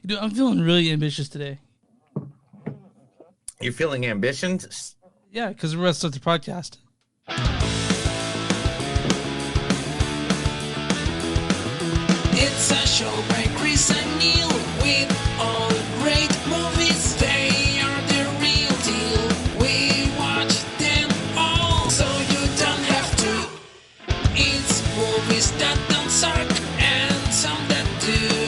Dude, I'm feeling really ambitious today. You're feeling ambitious? Yeah, because we're about to start the podcast. It's a show by Chris and Neil with all great movies. They are the real deal. We watch them all, so you don't have to. It's movies that don't suck and some that do.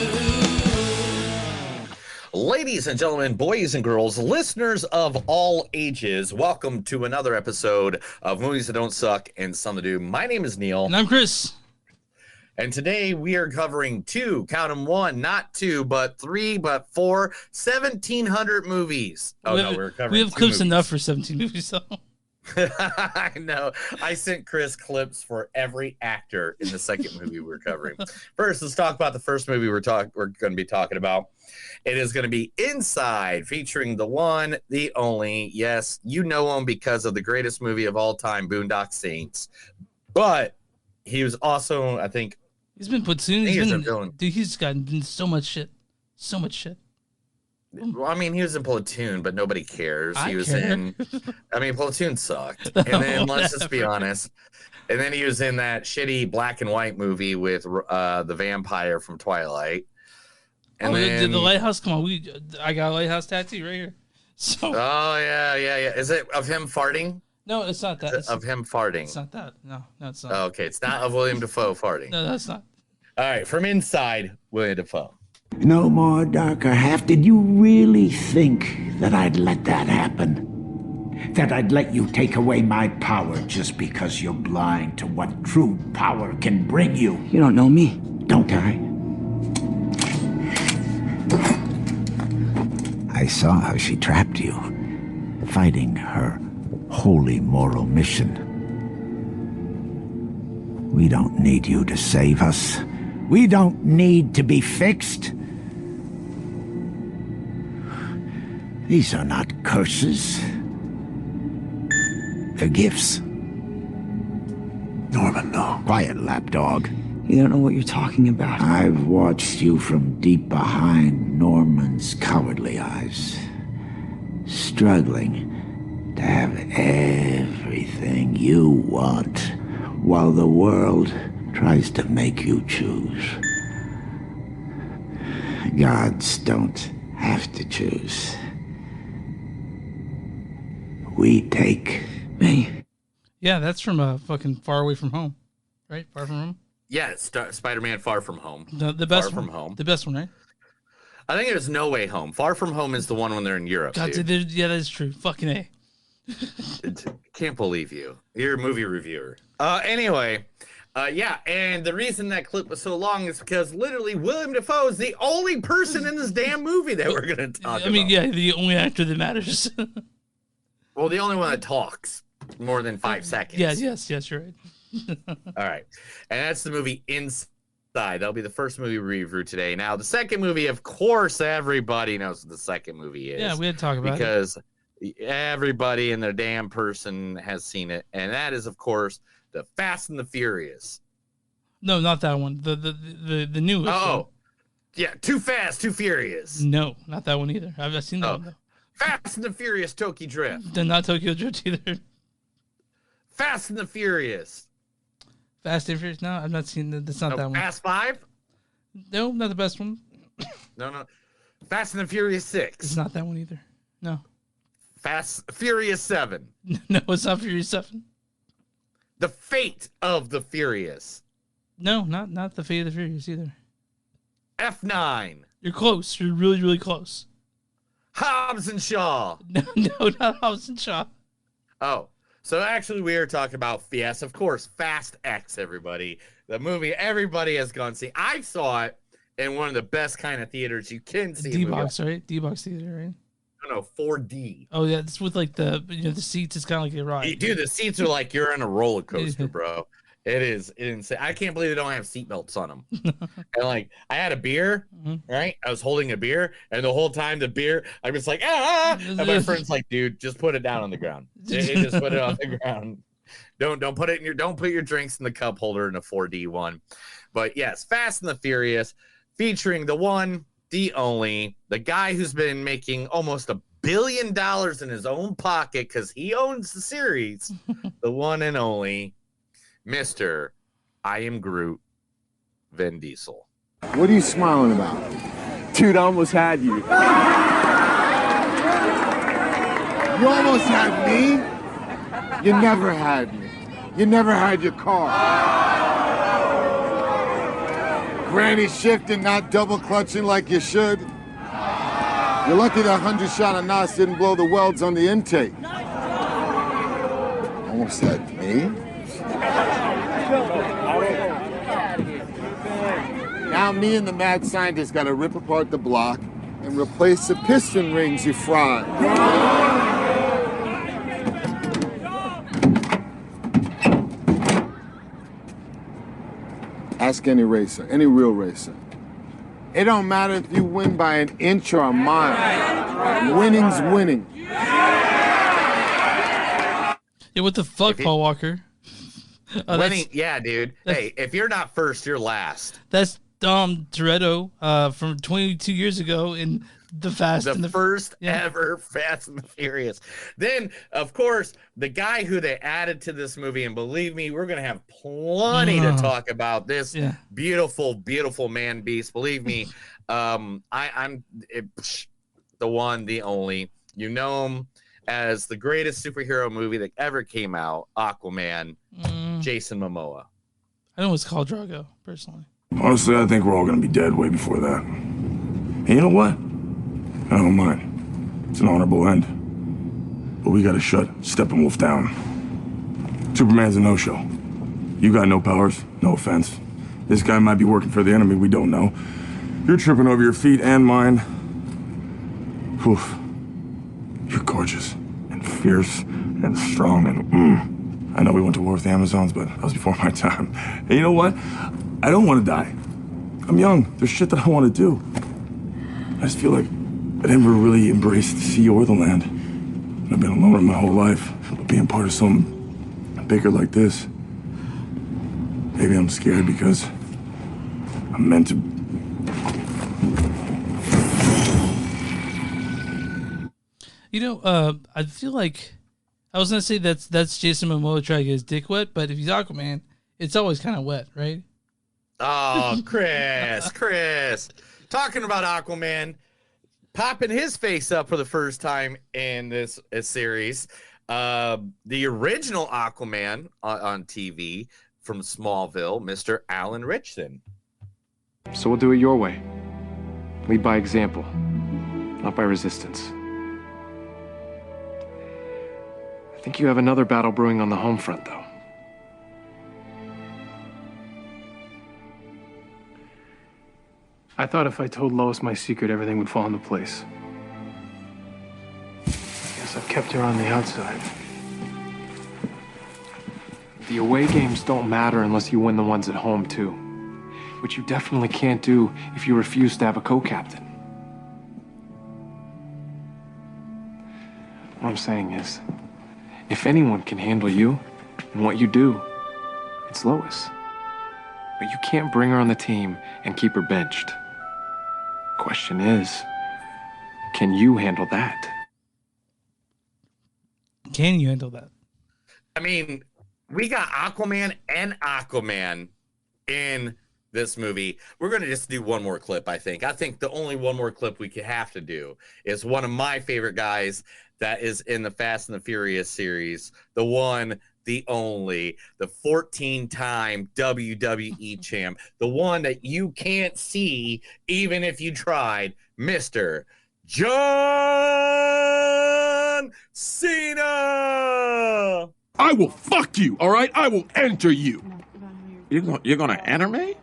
Ladies and gentlemen, boys and girls, listeners of all ages, welcome to another episode of Movies That Don't Suck and Some That Do. My name is Neil. And I'm Chris. And today we are covering count them one, not two, but three, but four, 1,700 movies. Oh, no, we're covering We have clips enough for 17 movies, though. I know. I sent Chris clips for every actor in the second movie we're covering. First, let's talk about the first movie we're going to be talking about. It is going to be Inside, featuring the one, the only, yes, you know him because of the greatest movie of all time, Boondock Saints. But he was also, I think, he's been platoon. Dude, he's gotten so much shit. So much shit. Well, I mean, he was in Platoon, but nobody cares. I mean, Platoon sucked. And then let's just be honest. And then he was in that shitty black and white movie with the vampire from Twilight. And then the Lighthouse. Come on, I got a Lighthouse tattoo right here. So. Oh yeah. Is it of him farting? No, it's not that. Of him farting. It's not that. No, it's not. Oh, okay, it's not of Willem Dafoe farting. No, that's not. All right, from Inside, Willem Dafoe. No more darker half. Did you really think that I'd let that happen? That I'd let you take away my power just because you're blind to what true power can bring you? You don't know me. Don't I? I saw how she trapped you, fighting her holy moral mission. We don't need you to save us. We don't need to be fixed. These are not curses. They're gifts. Norman, no. Quiet, lapdog. You don't know what you're talking about. I've watched you from deep behind Norman's cowardly eyes, struggling to have everything you want, while the world tries to make you choose. Gods don't have to choose. We take. Me. Yeah, that's from fucking Far Away From Home, right? Far From Home. Yeah, it's Spider-Man Far From Home. The best Far one. From Home. The best one, right? I think it was No Way Home. Far From Home is the one when they're in Europe. God, dude. yeah, that's true. Fucking A. Can't believe you. You're a movie reviewer. Anyway, yeah, and the reason that clip was so long is because literally Willem Dafoe is the only person in this damn movie that we're going to talk about. I mean, yeah, the only actor that matters. Well, the only one that talks more than 5 seconds. Yes, you're right. All right. And that's the movie Inside. That'll be the first movie we review today. Now, the second movie, of course, everybody knows what the second movie is. Yeah, we had to talk about it. Because everybody and their damn person has seen it. And that is, of course, the Fast and the Furious. No, not that one. The newest one. Yeah, Too Fast, Too Furious. No, not that one either. I've seen that one, though. Fast and the Furious Tokyo Drift. Not Tokyo Drift either. Fast and the Furious. Fast and Furious? No, I've not seen that. That's not that one. Fast 5? No, not the best one. No. Fast and the Furious 6. It's not that one either. No. Furious 7. No, it's not Furious 7. The Fate of the Furious. No, not the Fate of the Furious either. F9. You're close. You're really, really close. Hobbs and Shaw. No, not Hobbs and Shaw. Oh, so actually we are talking about, yes, of course, Fast X, everybody. The movie everybody has gone see. I saw it in one of the best kind of theaters you can see. D-Box, right? D-Box theater, right? No, 4D. Oh, yeah, it's with like the seats. It's kind of like a ride. Dude, the seats are like you're in a roller coaster, bro. It is insane. I can't believe they don't have seatbelts on them. And like, I had a beer, right? I was holding a beer, and the whole time the beer, I was like, And my friend's like, dude, just put it down on the ground. Just put it on the ground. Don't put it in don't put your drinks in the cup holder in a 4D one. But yes, Fast and the Furious, featuring the one, the only, the guy who's been making almost $1 billion in his own pocket because he owns the series, the one and only Mr. I Am Groot, Vin Diesel. What are you smiling about? Dude, I almost had you. You almost had me? You never had me. You never had your car. Granny shifting, not double clutching like you should. You're lucky that 100 shot of NOS didn't blow the welds on the intake. Almost had me? Now me and the mad scientist gotta rip apart the block and replace the piston rings you fried. Ask any racer, any real racer. It don't matter if you win by an inch or a mile. Winning's winning. Yeah, what the fuck, Paul Walker? Winning, yeah, dude. Hey, if you're not first, you're last. That's Toretto from 22 years ago in the first ever Fast and the Furious. Then, of course, the guy who they added to this movie, and believe me, we're gonna have plenty to talk about this beautiful, beautiful man beast. Believe me, I'm the one, the only. You know him as the greatest superhero movie that ever came out, Aquaman, Jason Momoa. I know it's called Drago, personally. Honestly, I think we're all gonna be dead way before that. And you know what? I don't mind. It's an honorable end. But we gotta shut Steppenwolf down. Superman's a no-show. You got no powers, no offense. This guy might be working for the enemy, we don't know. You're tripping over your feet and mine. Oof. You're gorgeous and fierce and strong and I know we went to war with the Amazons, but that was before my time. And you know what? I don't want to die. I'm young. There's shit that I want to do. I just feel like I never really embraced the sea or the land. I've been a loner my whole life. But being part of something bigger like this, maybe I'm scared because I'm meant to. You know, I feel like I was gonna say that's Jason Momoa trying to get his dick wet, but if he's Aquaman, it's always kind of wet, right? Oh, Chris, talking about Aquaman, popping his face up for the first time in this series. The original Aquaman on TV from Smallville, Mr. Alan Ritchson. So we'll do it your way. Lead by example, not by resistance. I think you have another battle brewing on the home front, though. I thought if I told Lois my secret, everything would fall into place. I guess I've kept her on the outside. The away games don't matter unless you win the ones at home, too. Which you definitely can't do if you refuse to have a co-captain. What I'm saying is, if anyone can handle you and what you do, it's Lois. But you can't bring her on the team and keep her benched. Question is, can you handle that? Can you handle that? I mean, we got Aquaman and Aquaman in this movie. We're going to just do one more clip, I think. I think the only one more clip we could have to do is one of my favorite guys that is in the Fast and the Furious series, the one, the only, the 14-time WWE champ, the one that you can't see even if you tried, Mr. John Cena. I will fuck you, all right? I will enter you. You're gonna enter me?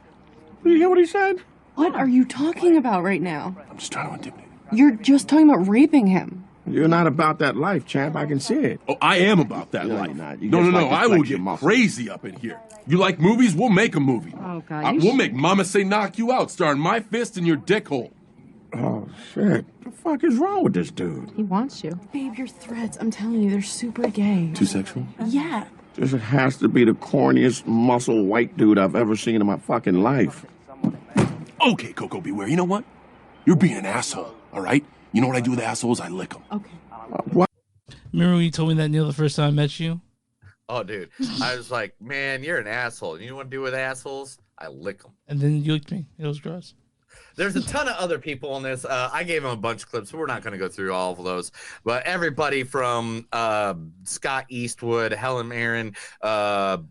You hear what he said? What are you talking about right now? I'm just trying to intimidate him. You're just talking about raping him. You're not about that life, champ. I can see it. Oh, I am about that No, life. you're not. You No, just no, like no. to I will flex your get muscles. crazy up in here. You like movies? We'll make a movie. Oh, God. We'll make Mama Say Knock You Out, starring my fist in your dick hole. Oh, shit. What the fuck is wrong with this dude? He wants you. Babe, your threats, I'm telling you, they're super gay. Too sexual? Yeah. This has to be the corniest muscle white dude I've ever seen in my fucking life. Okay, Coco Beware. You know what? You're being an asshole, all right? You know what I do with assholes? I lick them. Okay. Remember when you told me that, Neil, the first time I met you? Oh, dude. I was like, man, you're an asshole. You know what I do with assholes? I lick them. And then you licked me. It was gross. There's a ton of other people on this. I gave them a bunch of clips. We're not going to go through all of those. But everybody from Scott Eastwood, Helen Mirren,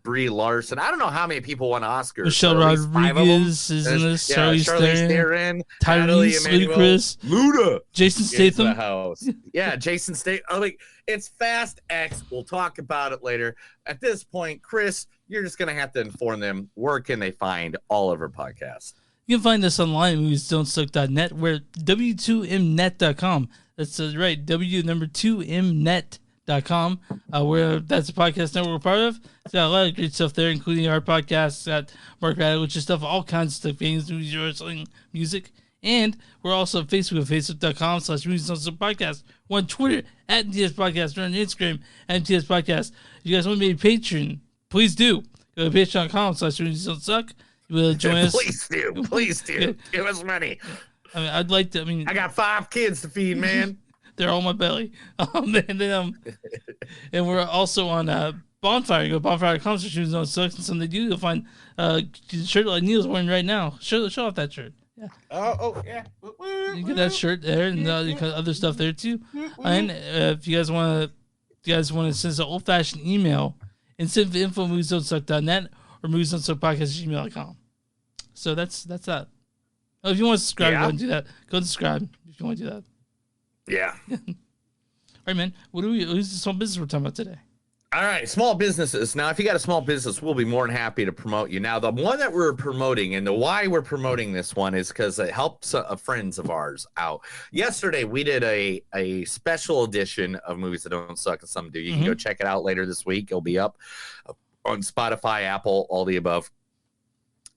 Brie Larson. I don't know how many people won Oscars. Michelle Rodriguez is in this. Charlize Theron. Tyrese, Ludacris. Luda. Jason Statham. The house. Yeah, Jason Statham. Like, it's Fast X. We'll talk about it later. At this point, Chris, you're just going to have to inform them where can they find all of our podcasts. You can find us online at moviesdon'tsuck.net. We're w2mnet.com. That's right, w2mnet.com. Where that's a podcast network we're part of. It's got a lot of great stuff there, including our podcasts. Got Mark Radowich stuff, all kinds of stuff, games, movies, wrestling, music. And we're also on Facebook at facebook.com/moviesdon'tsuck podcast. We're on Twitter at MTS Podcast. We're on Instagram at MTS Podcast. If you guys want to be a patron, please do. Go to patreon.com/moviesdon'tsuck. You will join us. Please do. Give us money. I mean, I'd like to. I mean, I got 5 kids to feed, man. They're all my belly. And we're also on Bonfire. Go to bonfire.com/moviesdon'tsuck. And something they do, you'll find the shirt like Neil's wearing right now. Show off that shirt. Yeah. Yeah. You get that shirt there, and you got other stuff there too. And if you guys want to send us an old-fashioned email, and send the info moviesdon'tsuck.net or moviesdon'tsuckpodcast@gmail.com. So that's that. Oh, if you want to subscribe, go and do that. Go and subscribe if you want to do that. Yeah. All right, man. Who's the small business we're talking about today? All right, small businesses. Now, if you got a small business, we'll be more than happy to promote you. Now, the one that we're promoting and the why we're promoting this one is because it helps friends of ours out. Yesterday, we did a special edition of Movies That Don't Suck and Some Do. You can go check it out later this week. It'll be up on Spotify, Apple, all the above.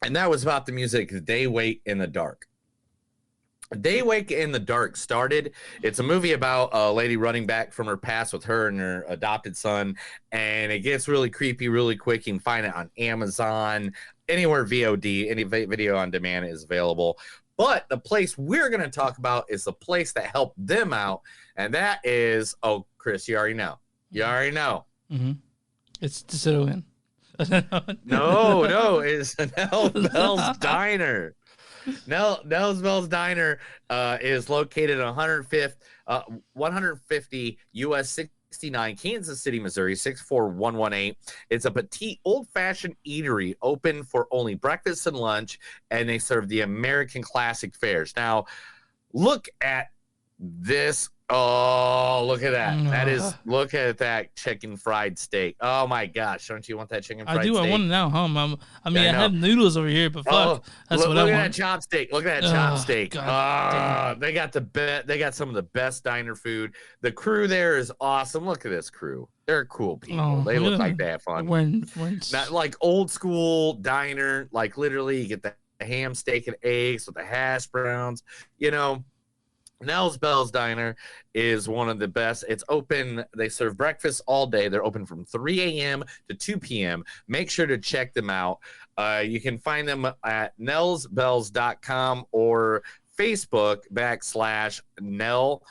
And that was about the music They Wait in the Dark. They Wake in the Dark started. It's a movie about a lady running back from her past with her and her adopted son, and it gets really creepy really quick. You can find it on Amazon, anywhere VOD, any video on demand is available. But the place we're going to talk about is the place that helped them out, and that is, oh, Chris, you already know. You already know. Mm-hmm. It's DeSoto Inn. No, it's Nell's Bell's Diner. Nell's Bell's Diner is located at 150 US 69 Kansas City, Missouri 64118. It's a petite old-fashioned eatery open for only breakfast and lunch, and they serve the American classic fares. Now, look at this. Oh, look at that. Look at that chicken fried steak. Oh my gosh. Don't you want that chicken fried steak? I do. I want it now, huh? I have noodles over here, but fuck. That's what I want. Look at that chopstick. Look at that chopstick. They got some of the best diner food. The crew there is awesome. Look at this crew. They're cool people. They look like they have fun. Not like old school diner, like literally you get the ham, steak, and eggs with the hash browns, you know. Nell's Bell's Diner is one of the best. It's open. They serve breakfast all day. They're open from 3 a.m. to 2 p.m. Make sure to check them out. You can find them at nellsbells.com or Facebook /Nell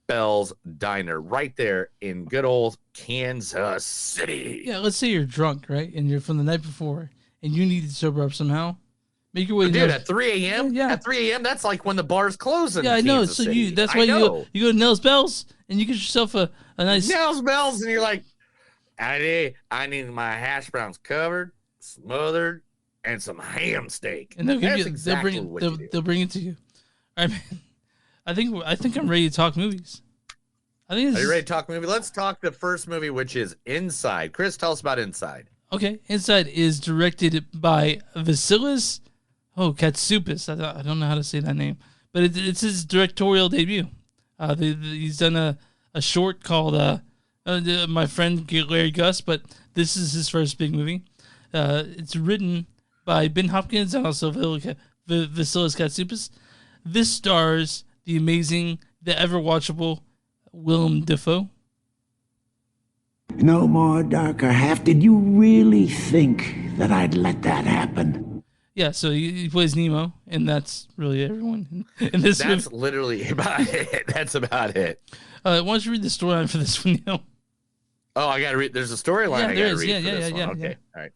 Bell's Diner right there in good old Kansas City. Yeah, let's say you're drunk, right? And you're from the night before and you need to sober up somehow. Make your way, dude. At 3 a.m. Yeah. At 3 a.m. That's like when the bar's closing. Yeah, I know. So that's why you go to Nell's Bells and you get yourself a nice Nell's Bells, and you're like, I need my hash browns covered, smothered, and some ham steak. And they'll bring it to you. All right, man. I think I'm ready to talk movies. Are you ready to talk movie? Let's talk the first movie, which is Inside. Chris, tell us about Inside. Okay, Inside is directed by Vasilis Katsoupis. I don't know how to say that name, but it's his directorial debut. He's done a short called My Friend Larry Gus, but this is his first big movie. It's written by Ben Hopkins and also Vasilis Katsoupis. This stars the amazing, the ever-watchable Willem Dafoe. No more darker half. Did you really think that I'd let that happen? Yeah, so he plays Nemo, and that's really everyone in this movie. That's literally about it. That's about it. Why don't you read the storyline for this one, Neil? Oh, I got to read. There's a storyline I got to read for this one. Yeah. Okay,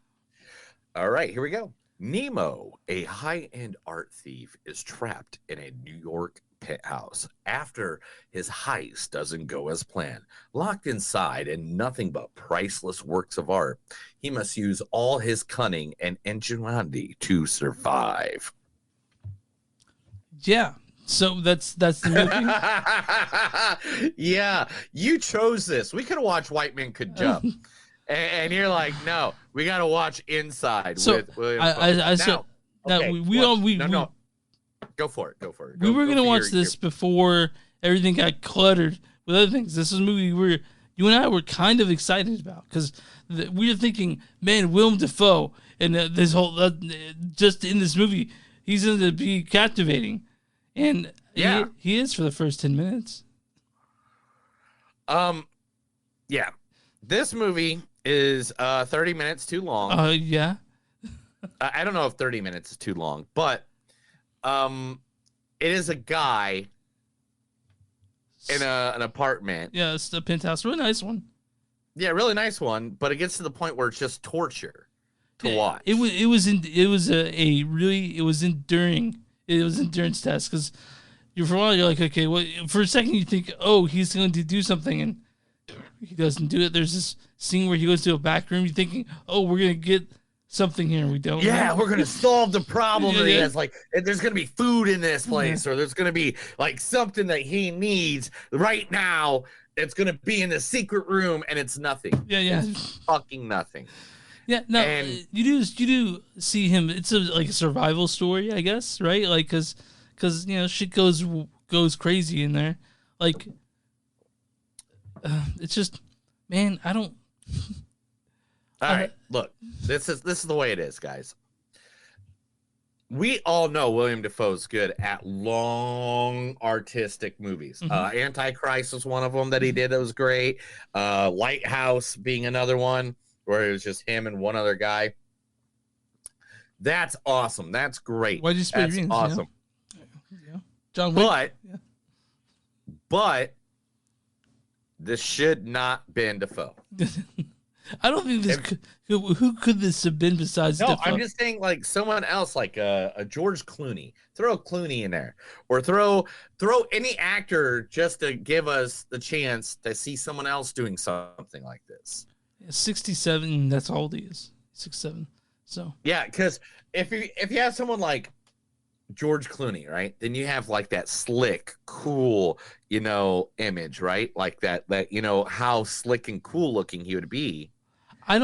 all right, here we go. Nemo, a high-end art thief, is trapped in a New York penthouse after his heist doesn't go as planned. Locked inside and nothing but priceless works of art, he must use all his cunning and ingenuity to survive. Yeah, so that's the movie. Yeah, you chose this. We could have watched White Men Could Jump. And you're like, no, we got to watch Inside with William Dafoe. No. Go for it. We were going to watch this before everything got cluttered with other things. This is a movie you and I were kind of excited about because we were thinking, man, Willem Dafoe and this whole just in this movie, he's going to be captivating, and he is for the first 10 minutes. Yeah, this movie is 30 minutes too long. Yeah. I don't know if 30 minutes is too long, but it is a guy in an apartment. Yeah, it's a penthouse, really nice one. Yeah, really nice one, but it gets to the point where it's just torture to watch. It was enduring. It was endurance test because for a while you're like, okay, well, for a second you think, oh, he's going to do something, and he doesn't do it. There's this scene where he goes to a back room. You're thinking, oh, we're going to get something here. We don't. Yeah, we're going to solve the problem that he has. Like, there's going to be food in this place, or there's going to be like something that he needs right now. It's going to be in the secret room, and it's nothing. Yeah. It's fucking nothing. Yeah, no, and you do see him. It's like a survival story, I guess, right? Like, because shit goes crazy in there. Like, it's just, man, I don't. All right, look, this is the way it is, guys. We all know William Dafoe's good at long artistic movies. Mm-hmm. Antichrist was one of them that he did that was great. Lighthouse being another one where it was just him and one other guy. That's awesome. That's great. Why'd you spit That's awesome. Yeah. John Wick. But this should not been Dafoe. I don't think this who could this have been besides Dafoe? I'm just saying like someone else, like a George Clooney. Throw Clooney in there, or throw any actor just to give us the chance to see someone else doing something like this. 67. That's how old he is. 67. So yeah, because if you have someone like George Clooney, right, then you have like that slick, cool, image, right? Like that how slick and cool looking he would be. I'm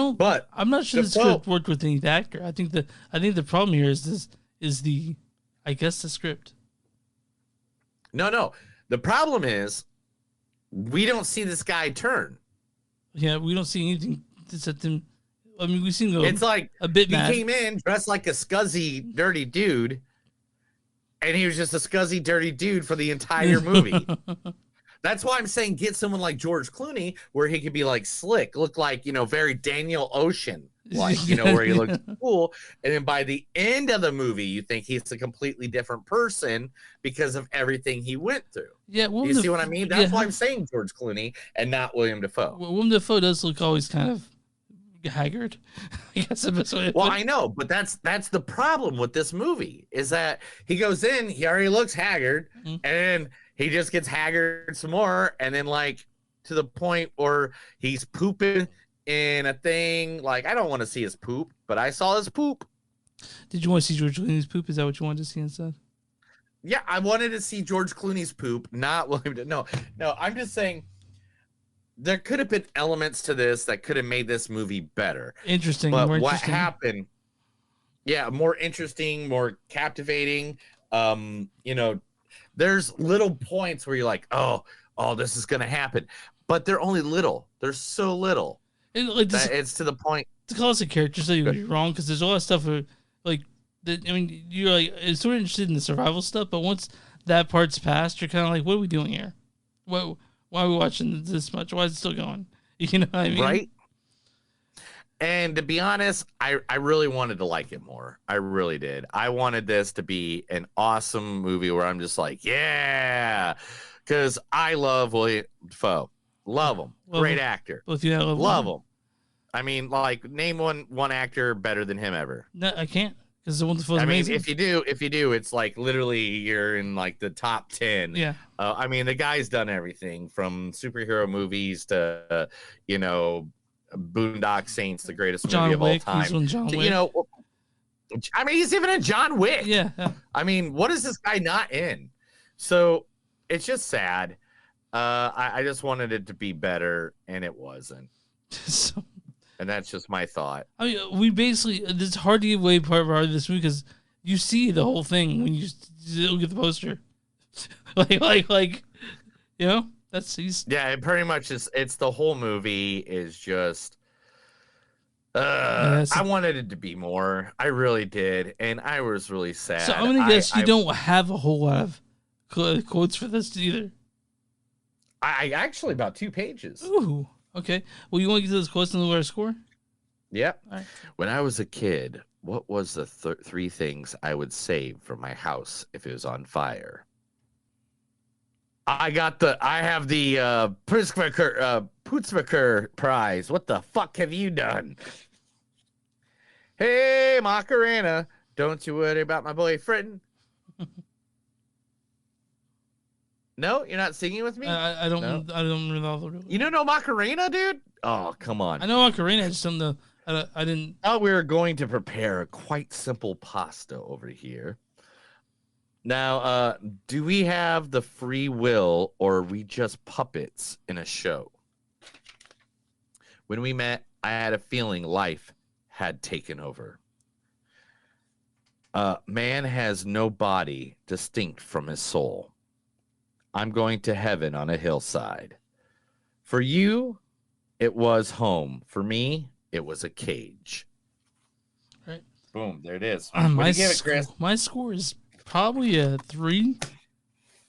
not sure this could have worked with any actor. I think the problem here is the script. No. The problem is we don't see this guy turn. Yeah, we don't see anything to set them. I mean, we've seen it's like a bit he mad. Came in dressed like a scuzzy, dirty dude, and he was just a scuzzy, dirty dude for the entire movie. That's why I'm saying get someone like George Clooney where he could be like slick, look like, very Daniel Ocean, like, where he looks cool. And then by the end of the movie, you think he's a completely different person because of everything he went through. Yeah. You see what I mean? That's why I'm saying George Clooney and not William Dafoe. Well, Willem Dafoe does look always kind of haggard. I guess the best way to put it. I know, but that's the problem with this movie is that he goes in, he already looks haggard, and he just gets haggard some more, and then like to the point where he's pooping in a thing. Like, I don't want to see his poop, but I saw his poop. Did you want to see George Clooney's poop? Is that what you wanted to see instead? Yeah, I wanted to see George Clooney's poop, not William. No, I'm just saying there could have been elements to this that could have made this movie better. Interesting. But what happened? Yeah, more interesting, more captivating. There's little points where you're like, oh, this is gonna happen, but they're only little. They're so little. It's to the point. To call us a character, so you're wrong because there's a lot of stuff like that. I mean, you're like sort of interested in the survival stuff, but once that part's passed, you're kind of like, what are we doing here? Why are we watching this much? Why is it still going? You know what I mean? Right. And to be honest, I really wanted to like it more. I really did. I wanted this to be an awesome movie where I'm just like, yeah, because I love Willem Dafoe. Love him. Great actor. Both you love him. I mean, like, name one actor better than him ever. No, I can't. Because the Willem Dafoe's I mean, amazing. if you do, it's like literally you're in like the top 10. Yeah. I mean, the guy's done everything from superhero movies to, you know, Boondock Saints, the greatest movie of all time. He's on John Wick. You know, I mean, he's even in John Wick. Yeah. I mean, what is this guy not in? So it's just sad. I just wanted it to be better, and it wasn't. And that's just my thought. I mean, we basically, it's hard to give away part of this movie because you see the whole thing when you look at the poster. like, you know, yeah, it pretty much is. It's the whole movie is just, I wanted it to be more. I really did. And I was really sad. So I'm going to guess you don't have a whole lot of quotes for this either. I actually about 2 pages. Ooh. Okay. Well, you want to get to those quotes and lower our score? Yep. All right. When I was a kid, what was the 3 things I would save from my house if it was on fire? I have the Putzmacher prize. What the fuck have you done? Hey, Macarena, don't you worry about my boyfriend. No, you're not singing with me? I don't remember. You don't know Macarena, dude? Oh, come on. I know Macarena, I just don't know. I didn't. We were going to prepare a quite simple pasta over here. Now, do we have the free will or are we just puppets in a show? When we met, I had a feeling life had taken over. Man has no body distinct from his soul. I'm going to heaven on a hillside. For you, it was home. For me, it was a cage. Right. Boom, there it is. What do you give it, Chris? My score is probably a 3.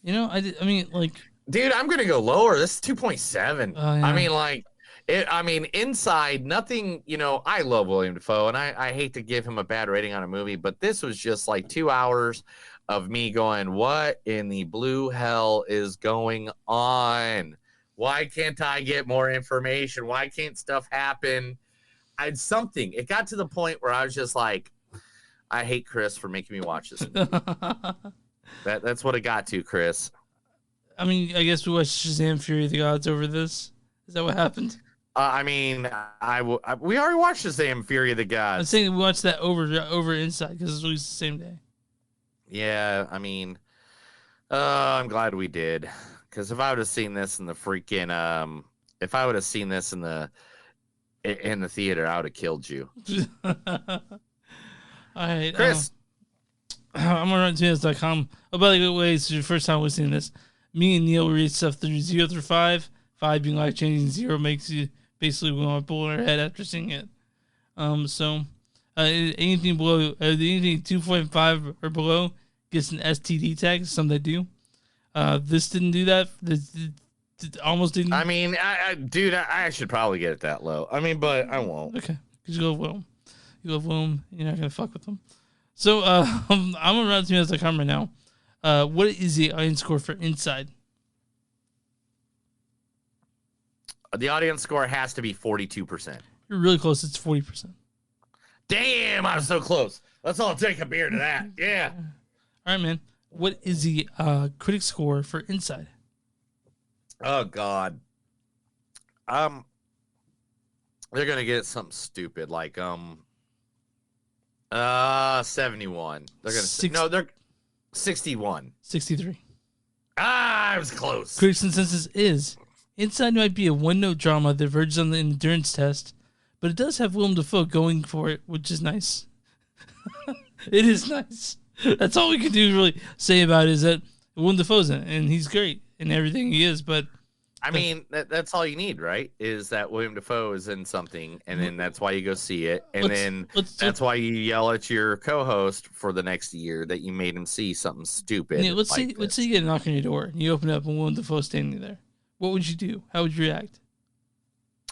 You know, I mean, like... Dude, I'm going to go lower. This is 2.7. Yeah. I mean, like... inside, nothing, you know, I love Willem Dafoe, and I hate to give him a bad rating on a movie, but this was just like 2 hours of me going, what in the blue hell is going on? Why can't I get more information? Why can't stuff happen? It got to the point where I was just like, I hate Chris for making me watch this movie. That's what it got to, Chris. I mean, I guess we watched Shazam Fury of the Gods over this. Is that what happened? I mean, we already watched Shazam Fury of the Gods. I'm saying we watched that over Inside because it's released the same day. Yeah, I mean, I'm glad we did, because if I would have seen this in the freaking, if I would have seen this in the theater, I would have killed you. All right, Chris. I'm on RottenTomatoes.com. Oh, by the way, it's your first time listening to this. Me and Neil read stuff through 0 through 5. 5 being life changing, 0 makes you basically want to pull our head after seeing it. Anything below, anything 2.5 or below gets an STD tag. Some that do. This didn't do that. This almost didn't. I mean, dude, I should probably get it that low. I mean, but I won't. Okay, because you love Willem. You love Willem. You're not gonna fuck with them. So I'm on RottenTomatoes.com right now. What is the audience score for Inside? The audience score has to be 42%. You're really close. It's 40%. Damn, I was so close. Let's all take a beer to that. Yeah. All right, man. What is the critic score for Inside? Oh God. They're gonna get something stupid like 71. They're gonna they're 61. 63. I was close. Critics' consensus is Inside might be a one-note drama that verges on the endurance test, but it does have Willem Dafoe going for it, which is nice. It is nice. That's all we can do really say about it, is that Willem Dafoe's in it, and he's great in everything he is, but... I mean, that's all you need, right? Is that Willem Dafoe is in something, and then that's why you go see it, and that's why you yell at your co-host for the next year that you made him see something stupid. Yeah, let's say you get a knock on your door, and you open it up, and Willem Dafoe's standing there. What would you do? How would you react?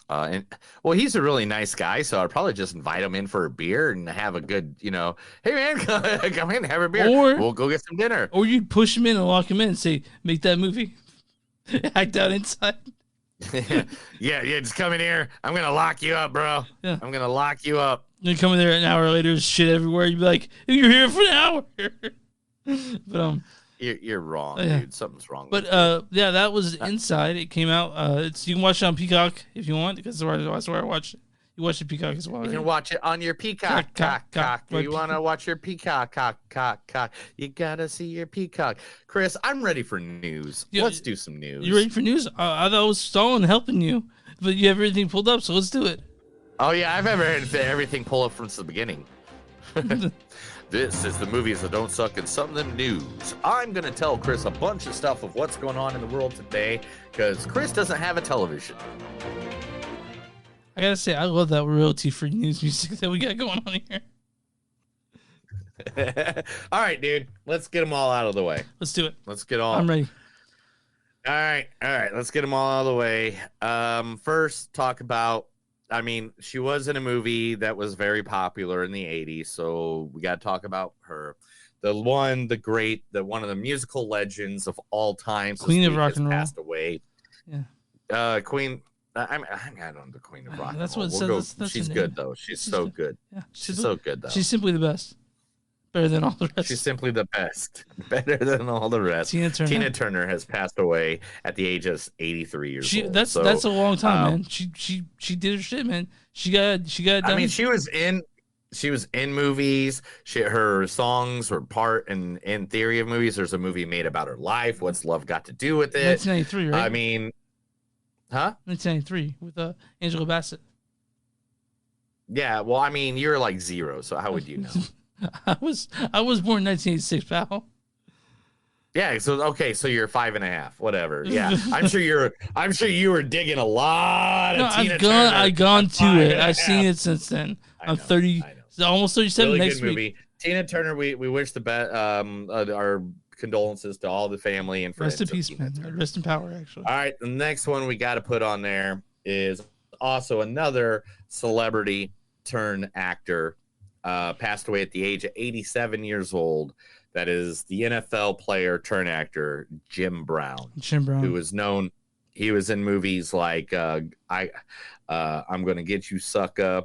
And well, he's a really nice guy, so I'd probably just invite him in for a beer and have a good, hey man, come in, have a beer. Or we'll go get some dinner. Or you'd push him in and lock him in and say, make that movie. Act out inside. yeah, just come in here. I'm gonna lock you up, bro. Yeah. I'm gonna lock you up. You come in there an hour later, there's shit everywhere. You'd be like, you're here for an hour. But You're wrong, yeah. dude. Something's wrong. But yeah, that was Inside. It came out. You can watch it on Peacock if you want, because that's where I watched it. You watch it Peacock as well. You right? can watch it on your Peacock. Cock. You want to watch your Peacock? Cock. You gotta see your Peacock. Chris, I'm ready for news. Let's do some news. You ready for news? I thought I was stalling helping you, but you have everything pulled up, so let's do it. Oh yeah, I've ever had everything pull up from the beginning. This is the movies that don't suck and some of them news. I'm going to tell Chris a bunch of stuff of what's going on in the world today because Chris doesn't have a television. I got to say, I love that royalty-free news music that we got going on here. All right, dude. Let's get them all out of the way. Let's do it. Let's get all. I'm ready. All right. Let's get them all out of the way. First, talk about. She was in a movie that was very popular in the 80s, so we got to talk about her. One of the musical legends of all time. Queen of rock and roll. Passed away. Yeah. Queen. I don't know the Queen of rock. That's and roll. what it says. That's she's good though. She's so good. Yeah, she's so good though. She's simply the best. Better than all the rest. She's simply the best. Better than all the rest. Tina Turner has passed away at the age of 83 years old. That's a long time, man. She did her shit, man. She got it done. She was in movies. Her songs were part in theory of movies. There's a movie made about her life. What's love got to do with it? 1993, right? 1993 with Angela Bassett. Yeah, well, you're like 0, so how would you know? I was born in 1986, pal. Yeah, so you're 5.5, whatever. Yeah, I'm sure you were digging a lot of Tina Turner. I've gone to it. I've seen it since then. I'm 30, almost 37 really next good movie. week. Tina Turner, we wish the best. Our condolences to all the family and friends. Rest in peace, man. Rest in power, actually. All right, the next one we got to put on there is also another celebrity turned actor. Passed away at the age of 87 years old. That is the NFL player turned actor Jim Brown. Who was known. He was in movies like I'm Gonna Get You, Sucker.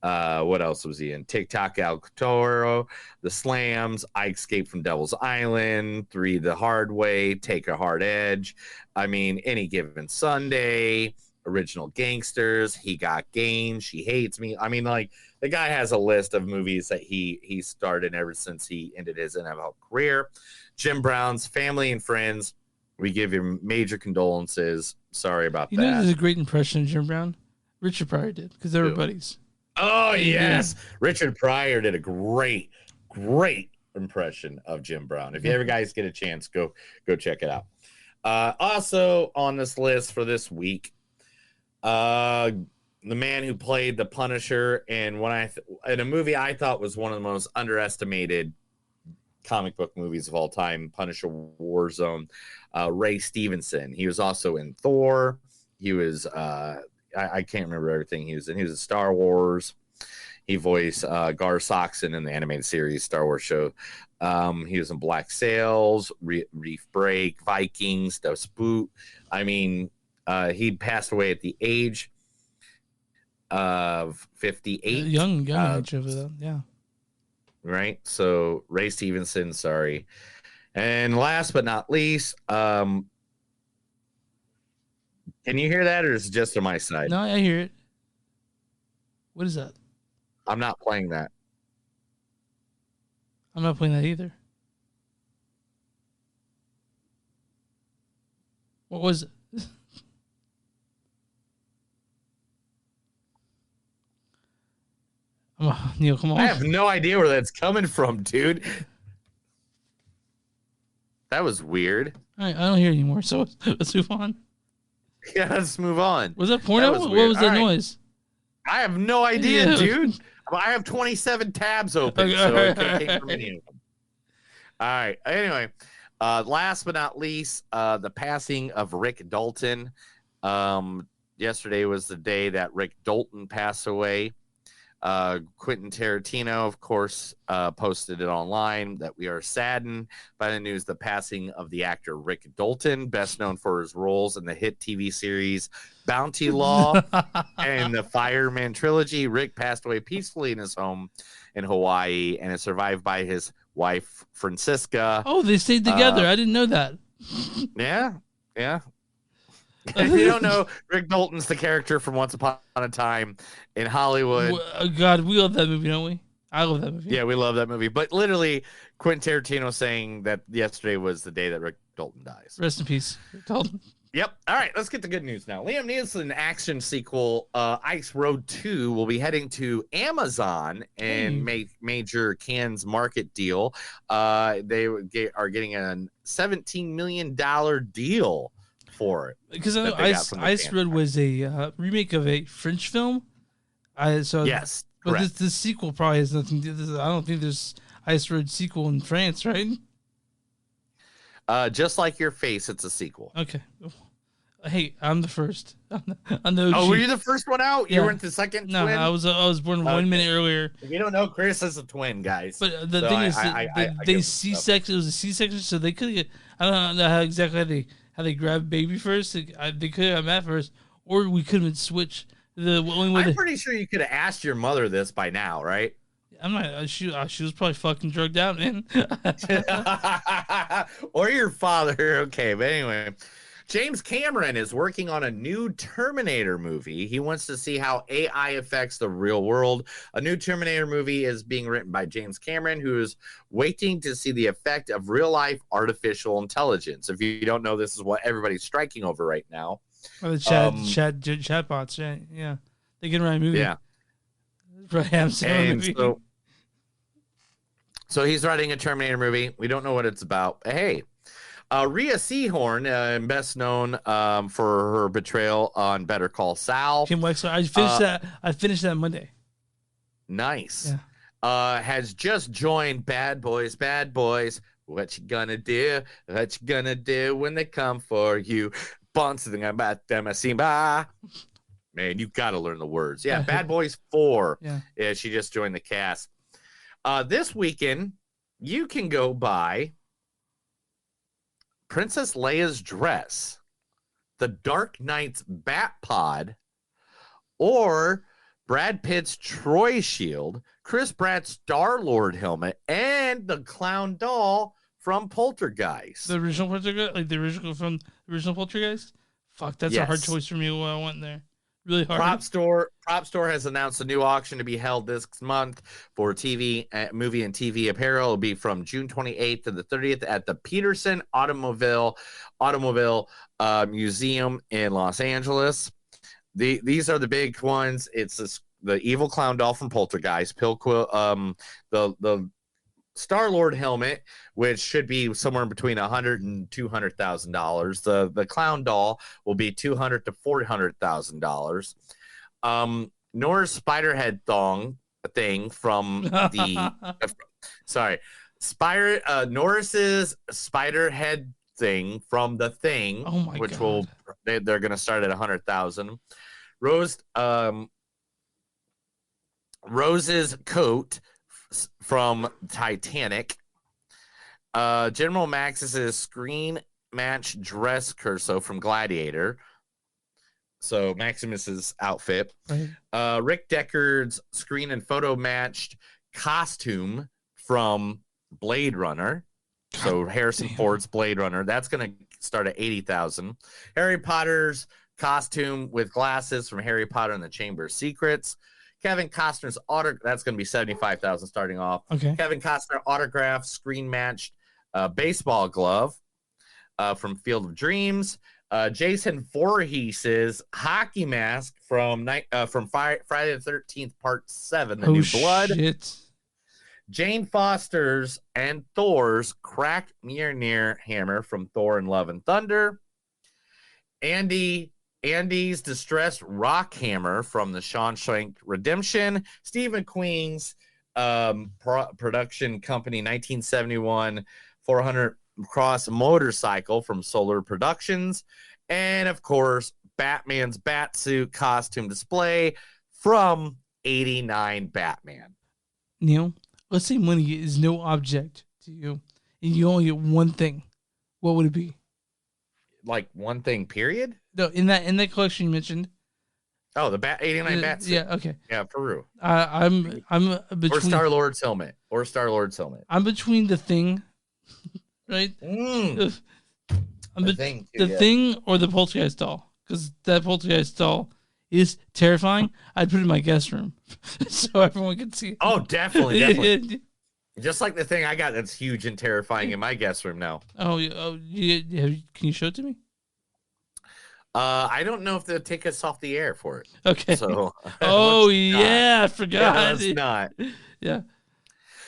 What else was he in? TikTok, El Toro, The Slams, I Escaped from Devil's Island, 3 The Hard Way, Take a Hard Edge. Any Given Sunday, Original Gangsters, He Got Game, She Hates Me. The guy has a list of movies that he started ever since he ended his NFL career. Jim Brown's family and friends, we give you major condolences. Sorry about that. You know, there's a great impression of Jim Brown. Richard Pryor did, because they were buddies. Oh, yes. Yeah. Richard Pryor did a great impression of Jim Brown. If you ever guys get a chance, go check it out. Also on this list for this week, the man who played the Punisher in in a movie I thought was one of the most underestimated comic book movies of all time, Punisher Warzone, Ray Stevenson. He was also in Thor. He was I can't remember everything he was in. He was in Star Wars. He voiced Gar Saxon in the animated series Star Wars show. He was in Black Sails, Reef Break, Vikings, The Spoot. He'd passed away at the age of 58. Young age of it, yeah. Right? So Ray Stevenson, sorry. And last but not least, can you hear that, or is it just on my side? No, I hear it. What is that? I'm not playing that. I'm not playing that either. What was it? Neil, come on. I have no idea where that's coming from, dude. That was weird. All right, I don't hear anymore, so let's move on. Yeah, let's move on. Was that porno? What was that noise? I have no idea, dude. I have 27 tabs open, so it came from any of them. All right. Anyway, last but not least, the passing of Rick Dalton. yesterday was the day that Rick Dalton passed away. Quentin Tarantino, of course, posted it online that we are saddened by the news the passing of the actor Rick Dalton, best known for his roles in the hit TV series Bounty Law and the Fireman trilogy. Rick passed away peacefully in his home in Hawaii and is survived by his wife, Francisca. Oh, they stayed together. I didn't know that. Yeah. If you don't know, Rick Dalton's the character from Once Upon a Time in Hollywood. God, we love that movie, don't we? I love that movie. Yeah, we love that movie. But literally, Quentin Tarantino saying that yesterday was the day that Rick Dalton dies. Rest in peace, Rick Dalton. Yep. All right, let's get the good news now. Liam Neeson action sequel Ice Road 2 will be heading to Amazon and make major Cannes market deal. They are getting a $17 million deal for it. Because I know Ice Road was a remake of a French film. Yes. But correct. this sequel probably has nothing to do. I don't think there's Ice Road sequel in France, right? Just like your face, it's a sequel. Okay. Hey, I'm the first. I'm the OG. Oh, were you the first one out? Yeah. You weren't the second No, twin? I was born 1 minute earlier. If you don't know, Chris is a twin, guys. But the So thing is, they C-section. It was a C-section, so they could get. I don't know how exactly how they grabbed baby first. They could have Matt first, or we could have switched. I'm pretty sure you could have asked your mother this by now, right? I'm not. She was probably fucking drugged out, man. Or your father. Okay, but anyway. James Cameron is working on a new Terminator movie. He wants to see how AI affects the real world. A new Terminator movie is being written by James Cameron, who is waiting to see the effect of real-life artificial intelligence. If you don't know, this is what everybody's striking over right now. Or the chatbots, yeah. They can write a movie. Yeah. So he's writing a Terminator movie. We don't know what it's about. Hey. Rhea Seehorn, best known for her betrayal on Better Call Saul. Kim Wexler. I finished that Monday. Nice. Yeah. Has just joined Bad Boys. Bad Boys. What you gonna do? What you gonna do when they come for you? Something about them, Simba. Man, you got to learn the words. Yeah, Bad Boys 4. Yeah, she just joined the cast. This weekend, you can go buy Princess Leia's dress, the Dark Knight's Bat Pod, or Brad Pitt's Troy shield, Chris Pratt's Star-Lord helmet, and the clown doll from Poltergeist. The original Poltergeist? Like the original Poltergeist? Fuck, that's a hard choice for me what I went there. Really hard. Prop Store has announced a new auction to be held this month for movie and TV apparel. It'll be from June 28th to the 30th at the Peterson Automobile Museum in Los Angeles. These are the big ones. It's the evil clown doll from Poltergeist, the Star-Lord helmet, which should be somewhere between $100,000 and $200,000. The clown doll will be $200,000 to $400,000. Nora's spider head thing from the Norris's spider head thing from the Thing, which God. They're going to start at $100,000. Rose's coat from Titanic, General Max's screen match dress curso from Gladiator, so Maximus's outfit, right. Rick Deckard's screen and photo matched costume from Blade Runner, so Harrison Ford's Blade Runner, that's going to start at $80,000. Harry Potter's costume with glasses from Harry Potter and the Chamber of Secrets. Kevin Costner's that's going to be $75,000 starting off. Okay. Kevin Costner autographed screen matched baseball glove from Field of Dreams. Jason Voorhees's hockey mask from Friday the 13th Part 7, The New Blood. Shit. Jane Foster's and Thor's cracked Mjolnir hammer from Thor and Love and Thunder. Andy's distressed rock hammer from the Shawshank Redemption. Steve McQueen's production company 1971 400 cross motorcycle from Solar Productions. And of course, Batman's Batsuit costume display from 89 Batman. Neil, let's say money is no object to you, and you only get one thing. What would it be? Like one thing, period? No, in that collection you mentioned. Oh, the 89 Batsuit. Yeah, okay. Yeah, Peru. I'm between Or Star-Lord's helmet. I'm between the Thing, right? The Thing, too, the Thing or the Poltergeist doll, because that Poltergeist doll is terrifying. I'd put it in my guest room so everyone could see it. Oh, definitely. Just like the Thing I got that's huge and terrifying in my guest room now. Can you show it to me? I don't know if they'll take us off the air for it. Okay. So. I forgot. Yeah, let's not. Yeah.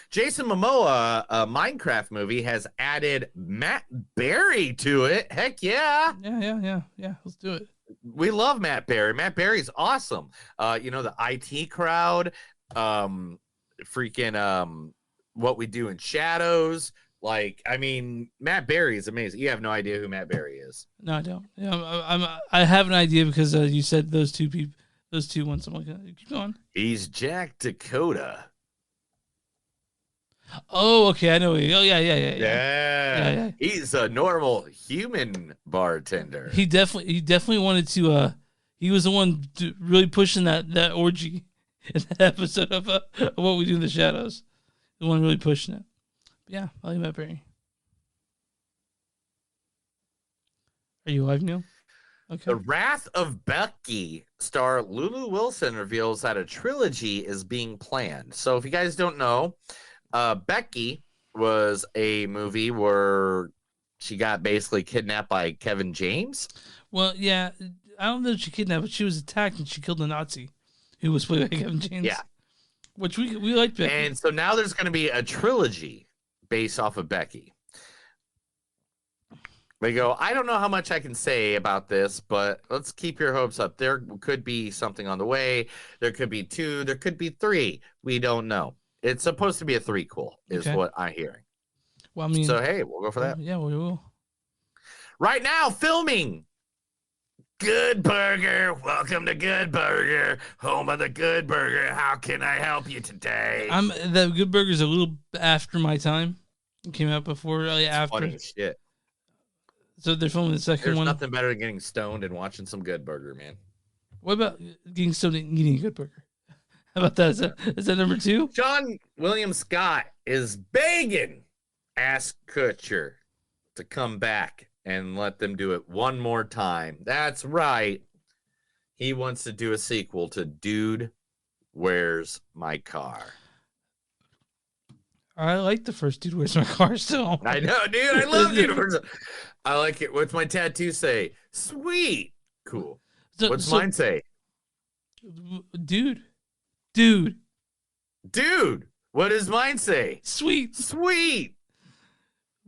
Jason Momoa, a Minecraft movie, has added Matt Berry to it. Heck yeah. Yeah. Let's do it. We love Matt Berry. Matt Berry's awesome. The IT crowd, What We Do in Shadows. Matt Berry is amazing. You have no idea who Matt Berry is. No, I don't. Yeah, I have an idea because you said those two people, those two ones. I'm like, keep going. He's Jack Dakota. Oh, okay, I know. Oh, yeah. He's a normal human bartender. He definitely wanted to. He was the one really pushing that orgy in that episode of What We Do in the Shadows. The one really pushing it. Yeah, I like Matt Berry. Are you live, Neil? Okay. The Wrath of Becky star Lulu Wilson reveals that a trilogy is being planned. So if you guys don't know, Becky was a movie where she got basically kidnapped by Kevin James. Well, yeah, I don't know if she kidnapped, but she was attacked and she killed a Nazi who was played by Kevin James. Yeah. Which we liked Becky. And so now there's going to be a trilogy based off of Becky. They go, I don't know how much I can say about this, but let's keep your hopes up. There could be something on the way. There could be 2. There could be 3. We don't know. It's supposed to be a 3-quel, is what I'm hearing. Well, I mean, so, hey, we'll go for that. Yeah, we will. Right now, filming Good Burger. Welcome to Good Burger, home of the Good Burger. How can I help you today? The Good Burger is a little after my time. It came out before, after. Funny shit. So they're filming the second one. There's nothing better than getting stoned and watching some Good Burger, man. What about getting stoned and eating a Good Burger? How about that? Is that number 2? John William Scott is begging Ash Kutcher to come back and let them do it one more time. That's right. He wants to do a sequel to Dude, Where's My Car? I like the first Dude, Where's My Car still. I know, dude. I love Dude. I like it. What's my tattoo say? Sweet. Cool. What's mine say? Dude. What does mine say? Sweet.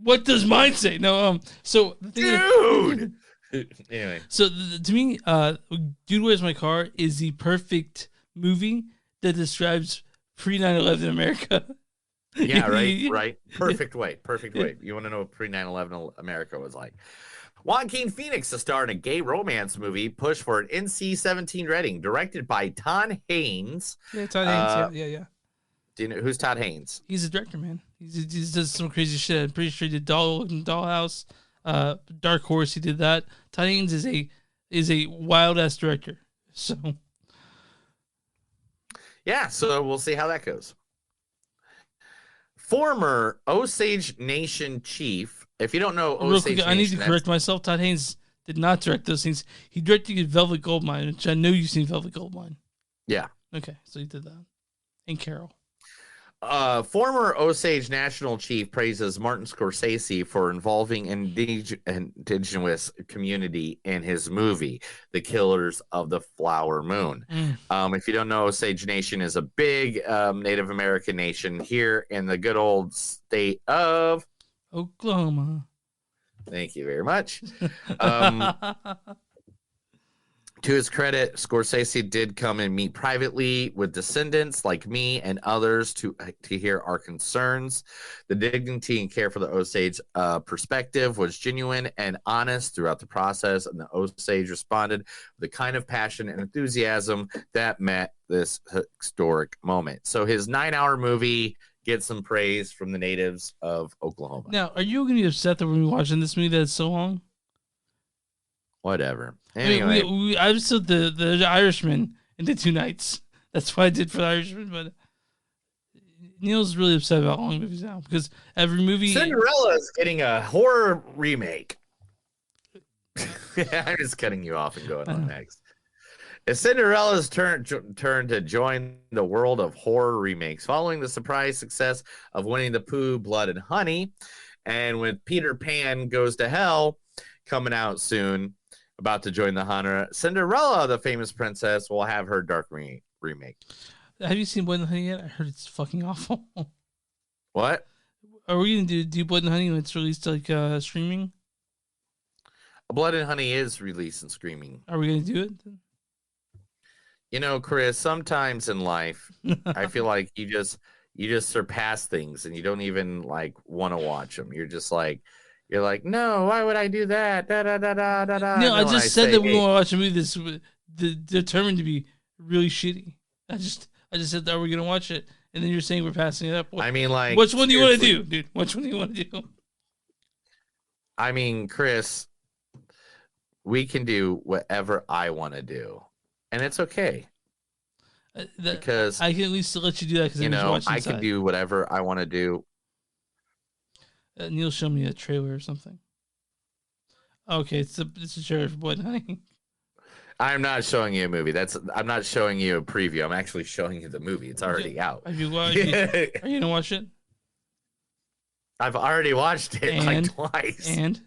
What does mine say? No, so the thing dude. Anyway, so to me, Dude, Where's My Car is the perfect movie that describes pre 9/11 America. Yeah, right. Perfect way. You want to know what pre 9/11 America was like? Joaquin Phoenix to star in a gay romance movie pushed for an NC-17 rating, directed by Todd Haynes. Yeah, Todd Haynes. Yeah. Do you know who's Todd Haynes? He's a director, man. He does some crazy shit. I'm pretty sure he did Dollhouse, Dark Horse. He did that. Todd Haynes is a wild ass director. So yeah, so we'll see how that goes. Former Osage Nation chief. If you don't know Osage Nation, I need to correct myself. Todd Haynes did not direct those things. He directed Velvet Goldmine, which I know you've seen Velvet Goldmine. Yeah. Okay, so he did that. And Carol. Former Osage National Chief praises Martin Scorsese for involving indigenous community in his movie, The Killers of the Flower Moon. If you don't know, Osage Nation is a big Native American nation here in the good old state of Oklahoma. Thank you very much. To his credit, Scorsese did come and meet privately with descendants like me and others to hear our concerns. The dignity and care for the Osage perspective was genuine and honest throughout the process, and the Osage responded with the kind of passion and enthusiasm that met this historic moment. So his 9-hour movie gets some praise from the natives of Oklahoma. Now, are you going to be upset that we're watching this movie that's so long? Whatever. Anyway, I was still the Irishman into 2 nights. That's what I did for the Irishman. But Neil's really upset about long movies now because every movie. Cinderella is getting a horror remake. I'm just cutting you off and going on next. It's Cinderella's turn to join the world of horror remakes following the surprise success of Winnie the Pooh, Blood and Honey, and with Peter Pan Goes to Hell coming out soon. About to join the genre, Cinderella, the famous princess, will have her dark remake. Have you seen Blood and Honey yet? I heard it's fucking awful. What? Are we going to do Blood and Honey when it's released like streaming? Blood and Honey is released in streaming. Are we going to do it? You know, Chris, sometimes in life, I feel like you just surpass things and you don't even like want to watch them. You're like, no, why would I do that? Da, da, da, da, da, da. No, I just said that we want to watch a movie that's determined to be really shitty. I just said that we're going to watch it, and then you're saying we're passing it up. I mean, like, which one do you want to do, dude? Which one do you want to do? I mean, Chris, we can do whatever I want to do, and it's okay. Because I can at least let you do that because I can do whatever I want to do. Neil showed me a trailer or something. Okay, it's a trailer for Blood and Honey. I'm not showing you a movie. I'm not showing you a preview. I'm actually showing you the movie. It's already out. Are you gonna watch it? I've already watched it like twice. And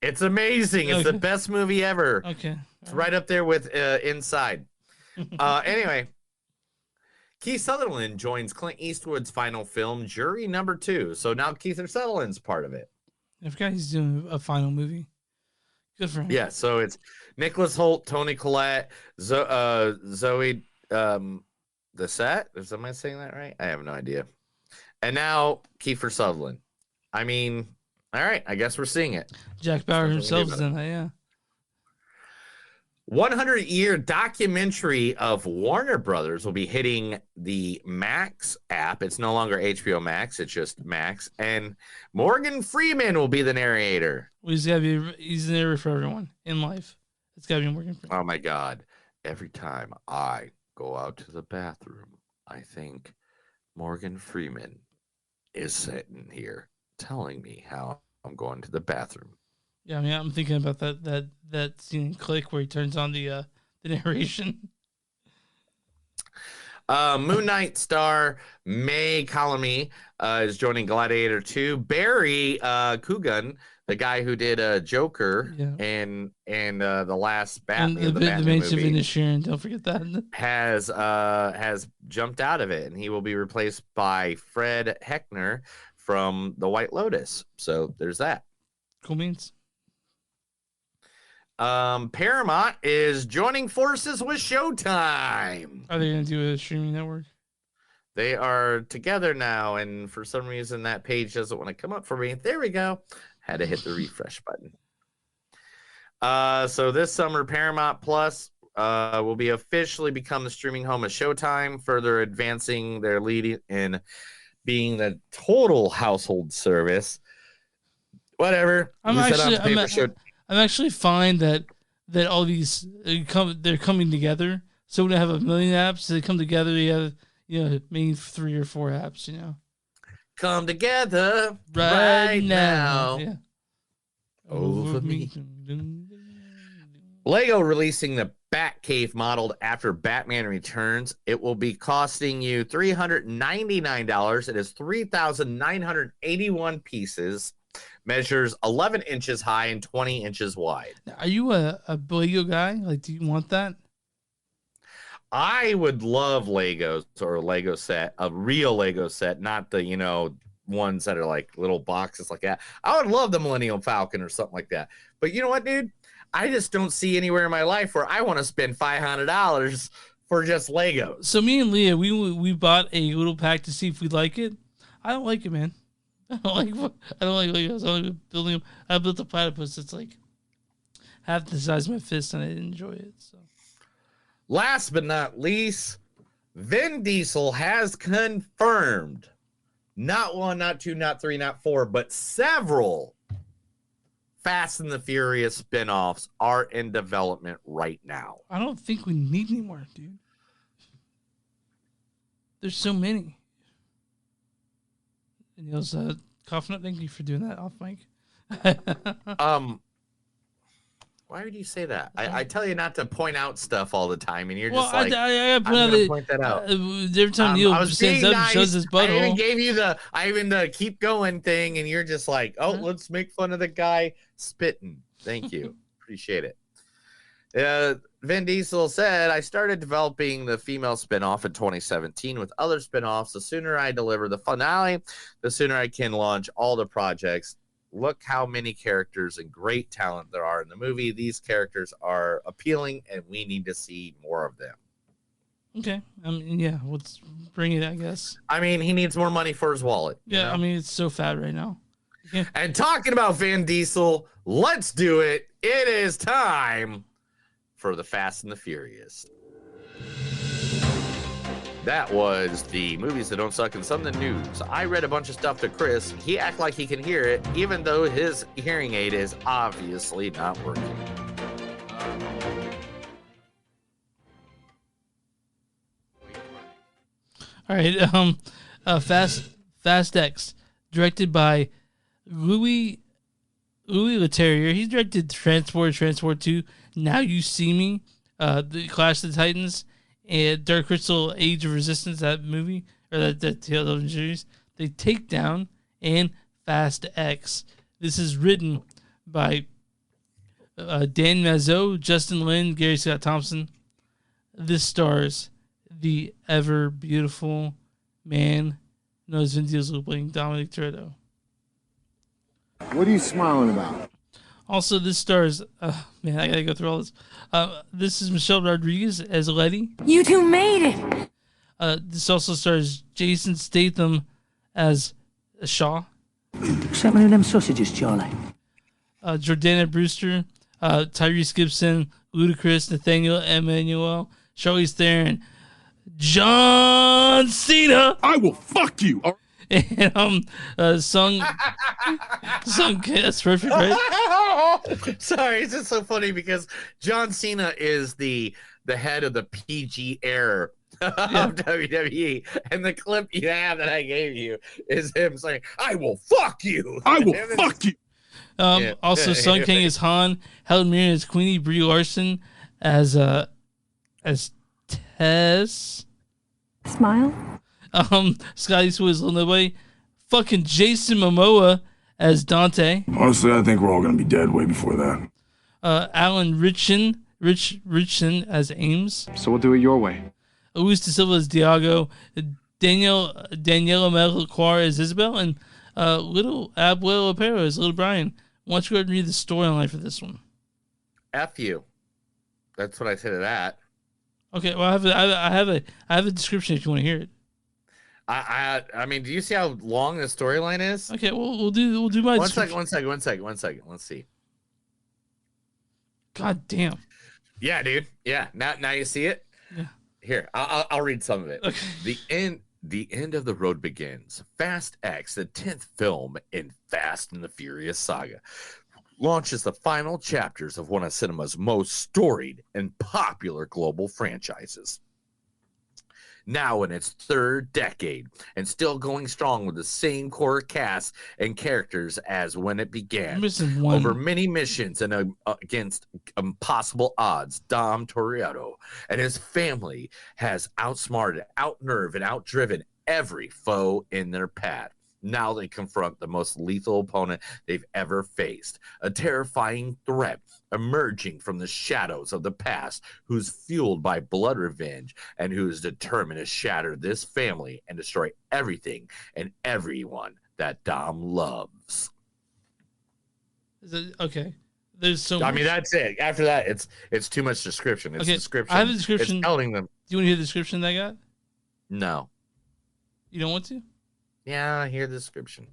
it's amazing. It's the best movie ever. Okay, it's right up there with Inside. Anyway. Keith Sutherland joins Clint Eastwood's final film, Jury Number 2. So now Keith Sutherland's part of it. I forgot he's doing a final movie. Good for him. Yeah, so it's Nicholas Hoult, Toni Collette, Zoe Dessette. Am I saying that right? I have no idea. And now Kiefer Sutherland. I mean, all right, I guess we're seeing it. Jack Bauer himself is in that, yeah. 100-year documentary of Warner Brothers will be hitting the Max app. It's no longer HBO Max. It's just Max. And Morgan Freeman will be the narrator. Well, he's the narrator for everyone in life. It's got to be Morgan Freeman. Oh, my God. Every time I go out to the bathroom, I think Morgan Freeman is sitting here telling me how I'm going to the bathroom. Yeah, I mean, I'm thinking about that scene in Click where he turns on the narration. Moon Knight star May Colamy is joining Gladiator 2. Barry Coogan, the guy who did Joker and the last Batman, the main movie, Sharon, don't forget that, has jumped out of it, and he will be replaced by Fred Heckner from The White Lotus. So there's that. Cool beans. Paramount is joining forces with Showtime. Are they going to do a streaming network? They are together now, and for some reason that page doesn't want to come up for me. There we go. Had to hit the refresh button. So this summer, Paramount Plus will be officially become the streaming home of Showtime, further advancing their lead in being the total household service. Whatever. I'm actually fine that all these they're coming together. So when I have a million apps, they come together. You have maybe 3 or 4 apps. Come together right now. Yeah. Over me. Lego releasing the Batcave modeled after Batman Returns. It will be costing you $399. It is 3,981 pieces. Measures 11 inches high and 20 inches wide. Are you a Lego guy? Like, do you want that? I would love Legos or a Lego set, a real Lego set, not the, ones that are like little boxes like that. I would love the Millennium Falcon or something like that. But you know what, dude? I just don't see anywhere in my life where I want to spend $500 for just Legos. So me and Leah, we bought a little pack to see if we like it. I don't like it, man. I don't like Legos. I don't like building them. I built a platypus that's like half the size of my fist, and I didn't enjoy it. So, last but not least, Vin Diesel has confirmed not 1, not 2, not 3, not 4, but several Fast and the Furious spin-offs are in development right now. I don't think we need any more, dude. There's so many. And Neil's coughing up. Thank you for doing that off mic. Why would you say that? I tell you not to point out stuff all the time, and you're just I point that out. Every time Neil stands up and shows his butthole. I even gave you the keep going thing, and you're just like, oh, let's make fun of the guy spitting. Thank you. Appreciate it. Vin Diesel said, I started developing the female spinoff in 2017 with other spinoffs. The sooner I deliver the finale, the sooner I can launch all the projects. Look how many characters and great talent there are in the movie. These characters are appealing, and we need to see more of them. Okay. I mean, yeah, let's bring it, I guess. I mean, he needs more money for his wallet. Yeah, you know? I mean, it's so fat right now. Yeah. And talking about Vin Diesel, let's do it. It is time for the Fast and the Furious. That was the movies that don't suck and some of the news. I read a bunch of stuff to Chris. He acted like he can hear it, even though his hearing aid is obviously not working. All right. Fast X, directed by Louis Leterrier. He directed Transport 2, Now You See Me, the Clash of the Titans, and Dark Crystal: Age of Resistance. That movie or that television series. They Take Down and Fast X. This is written by Dan Mazeau, Justin Lin, Gary Scott Thompson. This stars the ever beautiful man known as Vin Diesel playing Dominic Toretto. What are you smiling about? Also, this stars... man, I gotta go through all this. This is Michelle Rodriguez as Letty. You two made it! This also stars Jason Statham as Shaw. What's happening to them sausages, Charlie? Jordana Brewster, Tyrese Gibson, Ludacris, Nathaniel Emmanuel, Charlize Theron, John Cena. I will fuck you. And Sung, that's perfect, right? Sorry, it's just so funny because John Cena is the head of the PG era of WWE, and the clip you have that I gave you is him saying, "I will fuck you. I will fuck you." Also, Sung Kang is Han, Helen Mirren as Queenie, Brie Larson as Tess. Smile. Scotty Swiss, Little Nobody. Fucking Jason Momoa as Dante. Honestly, I think we're all gonna be dead way before that. Alan Richson as Ames. So we'll do it your way. Luis de Silva as Diago. Daniela Melchior as Isabel, and little Abuelo Pero as Little Brian. Why don't you go ahead and read the storyline for this one? F you. That's what I said to that. Okay, well I have a description if you want to hear it. I mean, do you see how long the storyline is? Okay, well we'll do my one second. Let's see. God damn. Yeah, dude. Yeah. Now you see it? Yeah. Here, I'll read some of it. Okay. The end of the road begins. Fast X, the 10th film in Fast and the Furious saga, launches the final chapters of one of cinema's most storied and popular global franchises. Now in its third decade and still going strong with the same core cast and characters as when it began. Over many missions and against impossible odds, Dom Toretto and his family has outsmarted, outnerved, and outdriven every foe in their path. Now they confront the most lethal opponent they've ever faced, a terrifying threat emerging from the shadows of the past, who's fueled by blood revenge and who is determined to shatter this family and destroy everything and everyone that Dom loves. Okay. There's so I much. mean, that's it. After that, it's too much description. It's Okay, description. I have a description. It's telling them. Do you want to hear the description that I got? No. You don't want to? Yeah, I hear the description.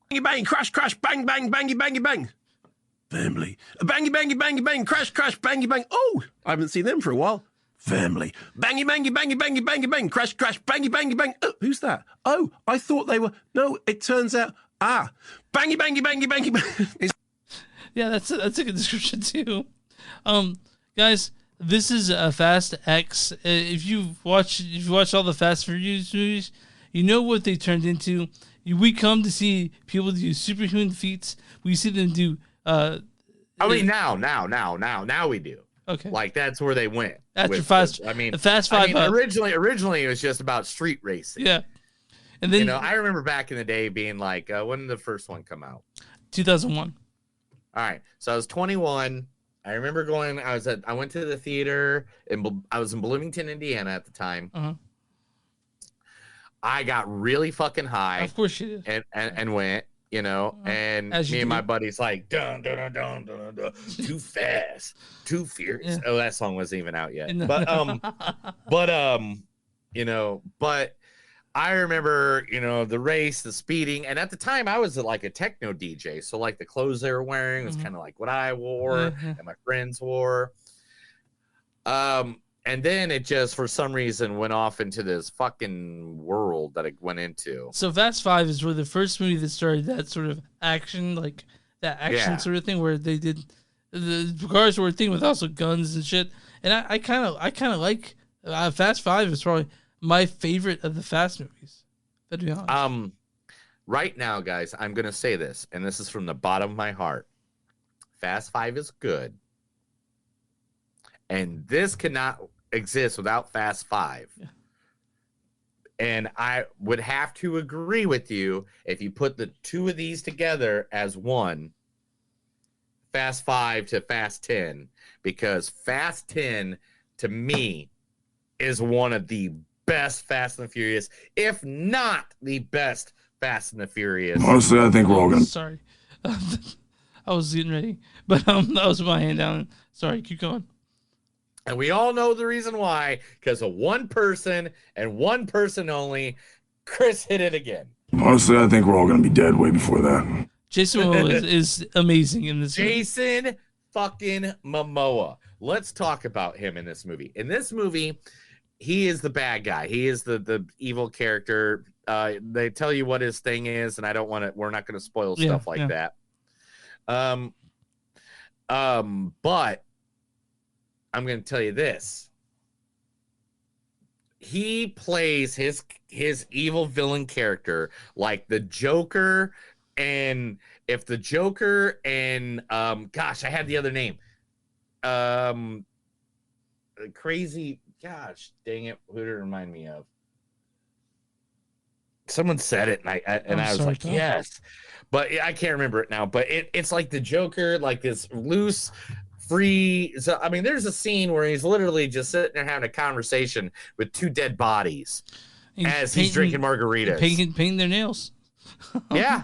Bangy bang, crash, crash, bang, bang, bangy, bangy, bang. Family. Bangy, bangy, bangy, bang, crash, crash, bangy, bang. Oh, I haven't seen them for a while. Family. Bangy, bangy, bangy, bangy, bangy, bang, crash, crash, bangy, bangy, bang. Oh, who's that? Oh, I thought they were. No, it turns out. Bangy, bangy, bangy, bangy, bang. Yeah, that's a good description too. Guys, this is a Fast X. If you've watched all the Fast and Furious movies, you know what they turned into. We come to see people do superhuman feats. We see them do. I mean, now we do. Okay, like that's where they went. After Fast, I mean, the Fast Five. Originally, it was just about street racing. Yeah, and then I remember back in the day being like, when did the first one come out? 2001. All right, so I was 21. I remember going. I went to the theater, and I was in Bloomington, Indiana at the time. Uh-huh. I got really fucking high. Of course you did. And went, and me and my buddies like, dun, dun, dun, dun, dun, dun, too fast, too furious. Yeah. Oh, that song wasn't even out yet. But I remember, the race, the speeding, and at the time I was like a techno DJ, so like the clothes they were wearing was kind of like what I wore and my friends wore. And then it just, for some reason, went off into this fucking world that it went into. So Fast 5 is really the first movie that started that sort of action, like that action sort of thing, where they did the cars were a thing with also guns and shit. And I kind of like Fast 5 is probably my favorite of the Fast movies. To be honest. Right now, guys, I'm gonna say this, and this is from the bottom of my heart. Fast 5 is good. And this cannot exist without Fast 5. Yeah. And I would have to agree with you if you put the two of these together as one, Fast 5 to Fast 10, because Fast 10 to me is one of the best Fast and the Furious, if not the best Fast and the Furious. Honestly, I think we're all gonna. Sorry, I was getting ready, but that was my hand down. Sorry, keep going. And we all know the reason why, because of one person and one person only. Chris hit it again. Honestly, I think we're all gonna be dead way before that. Jason Momoa is amazing in this movie. Jason fucking Momoa. Let's talk about him in this movie. In this movie, he is the bad guy. He is the evil character. They tell you what his thing is, and we're not gonna spoil stuff like that. But I'm going to tell you this. He plays his evil villain character like the Joker, and if the Joker and gosh, I had the other name. Crazy, gosh, dang it, who did it remind me of? Someone said it, and I was like, Tom. Yes, but I can't remember it now. But it's like the Joker, like this loose, free. So I mean, there's a scene where he's literally just sitting there having a conversation with two dead bodies he's drinking margaritas, painting their nails. Yeah,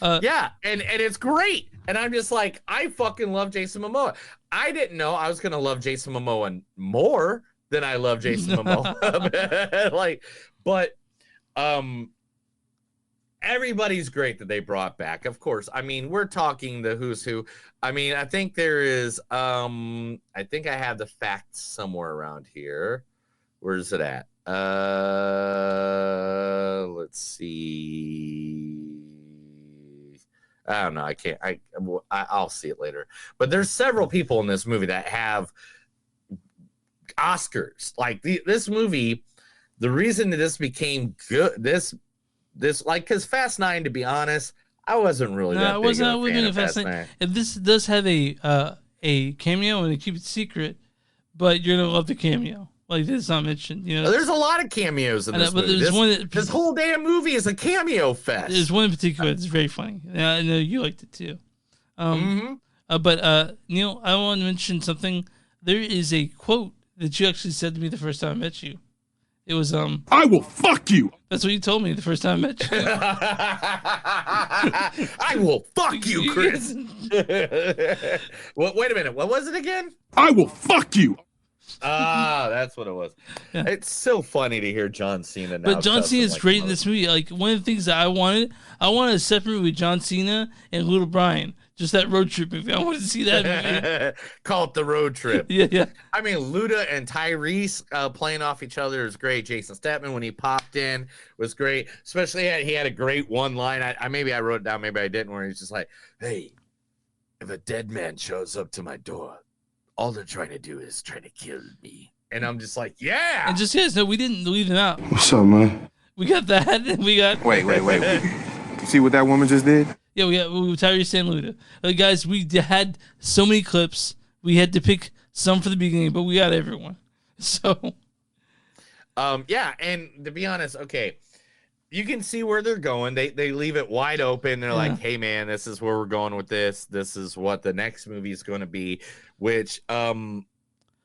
yeah, and it's great. And I'm just like, I fucking love Jason Momoa. I didn't know I was gonna love Jason Momoa more than I love Jason Momoa. But everybody's great that they brought back. Of course, I mean, we're talking the who's who. I mean, I think there is. I think I have the facts somewhere around here. Where is it at? Let's see. I don't know. I can't. I'll see it later. But there's several people in this movie that have Oscars. Like this movie, the reason that this became good, this like, because Fast 9, to be honest, I wasn't really that big of a fan of Fast 9. If this does have a cameo and they keep it secret, but you're gonna love the cameo. Like this is not mentioned, There's a lot of cameos in this movie. This whole damn movie is a cameo fest. There's one in particular that's very funny. I know you liked it too. But Neil, I want to mention something. There is a quote that you actually said to me the first time I met you. It was I will fuck you. That's what you told me the first time I met you. I will fuck you, Chris. Well, wait a minute. What was it again? I will fuck you. That's what it was. Yeah. It's so funny to hear John Cena now. But John Cena is like great in this movie. Like, one of the things that I wanted a separate movie with John Cena and Little Brian. Just that road trip movie. I wanted to see that movie. Call it The Road Trip. Yeah. I mean, Luda and Tyrese playing off each other is great. Jason Statham, when he popped in, was great. Especially, he had a great one line. Maybe I wrote it down, maybe I didn't, where he's just like, hey, if a dead man shows up to my door, all they're trying to do is try to kill me. And I'm just like, yeah. And just no, we didn't leave them out. What's up, man? We got that, and we got. Wait. See what that woman just did? Yeah, we Tyrese and Luda. Guys, we had so many clips. We had to pick some for the beginning, but we got everyone. So, yeah, and to be honest, okay, you can see where they're going. They leave it wide open. They're like, hey, man, this is where we're going with this. This is what the next movie is going to be, which,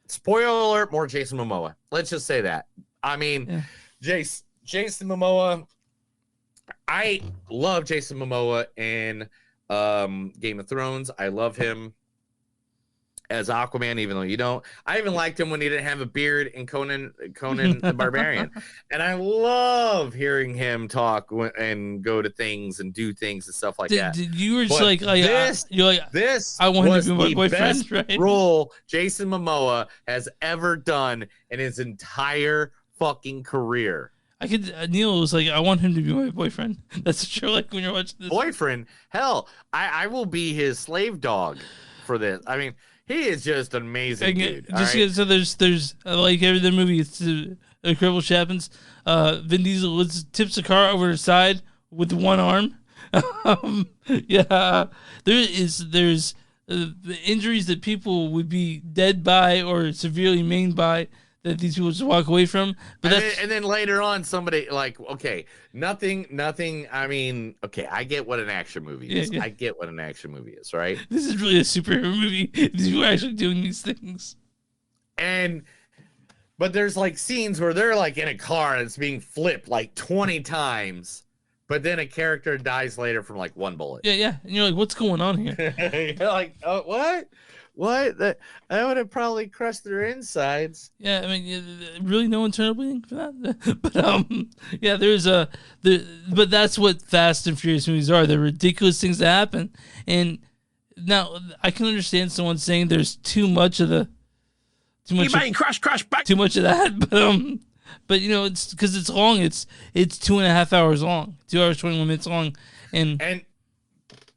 spoiler alert, more Jason Momoa. Let's just say that. I mean, Jason Momoa, I love Jason Momoa in Game of Thrones. I love him as Aquaman, even though you don't. I even liked him when he didn't have a beard in Conan the Barbarian. And I love hearing him talk and go to things and do things and stuff like that. You were just like you're like, this I want was to be my the boyfriend, best right? role Jason Momoa has ever done in his entire fucking career. Neil was like, I want him to be my boyfriend. That's true. Like, when you're watching this. Boyfriend? Hell, I will be his slave dog for this. I mean, he is just an amazing dude. So there's like every other movie, it's incredible shit happens. Vin Diesel tips the car over the side with one arm. There's the injuries that people would be dead by or severely maimed by, that these people just walk away from. But and then later on, somebody like, okay, nothing. I mean, okay, I get what an action movie is. Yeah. I get what an action movie is, right? This is really a superhero movie. These people are actually doing these things. But there's like scenes where they're like in a car and it's being flipped like 20 times, but then a character dies later from like one bullet. Yeah. And you're like, what's going on here? You're like, oh, what? What? That would have probably crushed their insides. Yeah, I mean, really, no one turned up bleeding for that. But yeah, but that's what Fast and Furious movies are. They're ridiculous things that happen. And now I can understand someone saying there's too much of that. But you know, it's because it's long. It's 2.5 hours long. 2 hours 21 minutes long. And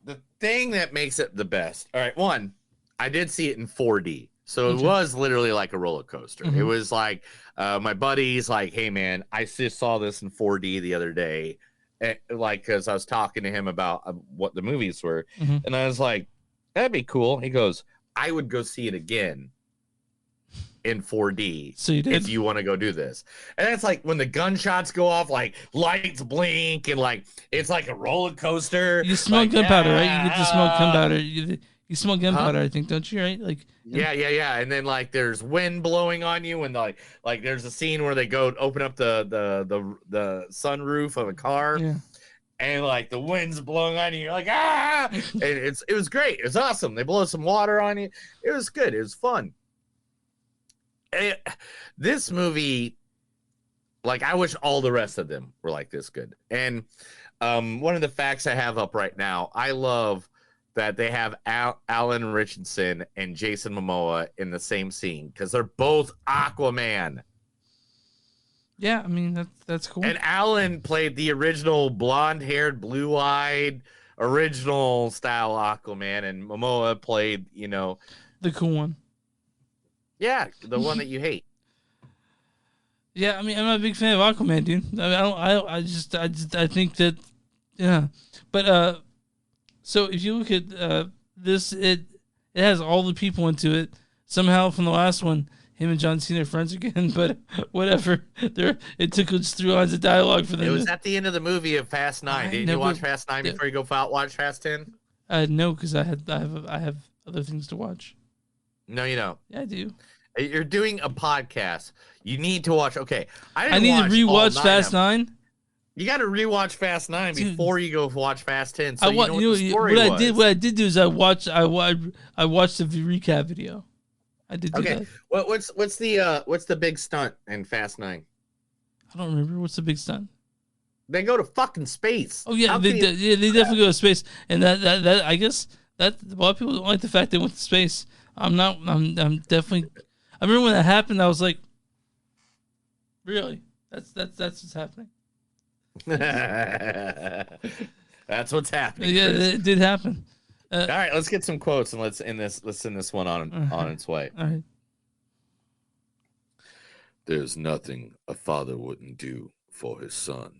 the thing that makes it the best. All right, one. I did see it in 4D. So it was literally like a roller coaster. Mm-hmm. It was like my buddy's like, hey, man, I just saw this in 4D the other day. Like, because I was talking to him about what the movies were. Mm-hmm. And I was like, that'd be cool. He goes, I would go see it again in 4D. So you did? If you want to go do this. And it's like when the gunshots go off, like lights blink and like it's like a roller coaster. You smell like, gunpowder, right? You get to smell gunpowder. You smell gunpowder, I think, don't you? Right? Like yeah. And then like there's wind blowing on you, and like there's a scene where they go open up the sunroof of a car, and like the wind's blowing on you. You're like and it was great. It was awesome. They blow some water on you. It was good. It was fun. This movie, like I wish all the rest of them were like this good. And one of the facts I have up right now, I love that they have Alan Richardson and Jason Momoa in the same scene because they're both Aquaman. Yeah, I mean that's cool. And Alan played the original blonde-haired, blue-eyed, original style Aquaman, and Momoa played, the cool one. Yeah, the one that you hate. Yeah, I mean I'm not a big fan of Aquaman, dude. I think that but so if you look at this, it has all the people into it. Somehow from the last one, him and John Cena are friends again, but whatever. It took us 3 lines of dialogue for them. It was at the end of the movie of Fast 9. Didn't you watch Fast 9 before you go watch Fast 10? No, because I have other things to watch. No, you don't. Yeah, I do. You're doing a podcast. You need to watch. Okay, I need to rewatch Fast 9. You got to rewatch Fast 9 before you go watch Fast 10. So what I did do is I watched the recap video. I did do that. What's the big stunt in Fast 9? I don't remember. What's the big stunt? They go to fucking space. Oh yeah, they definitely go to space, and that I guess that a lot of people don't like the fact they went to space. I'm definitely. I remember when that happened, I was like, really? That's what's happening. That's what's happening. Yeah, Chris. it did happen. All right, let's get some quotes and let's send this one on its way. All right. There's nothing a father wouldn't do for his son.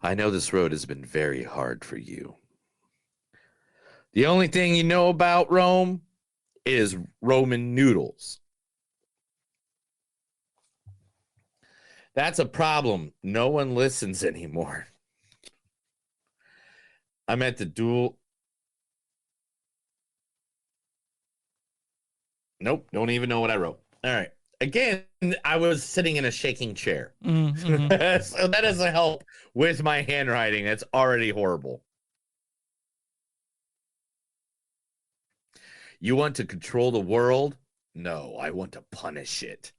I know this road has been very hard for you. The only thing you know about Rome is Roman noodles. That's a problem. No one listens anymore. I'm at the duel. Nope, don't even know what I wrote. All right. Again, I was sitting in a shaking chair. Mm-hmm. So that doesn't help with my handwriting. It's already horrible. You want to control the world? No, I want to punish it.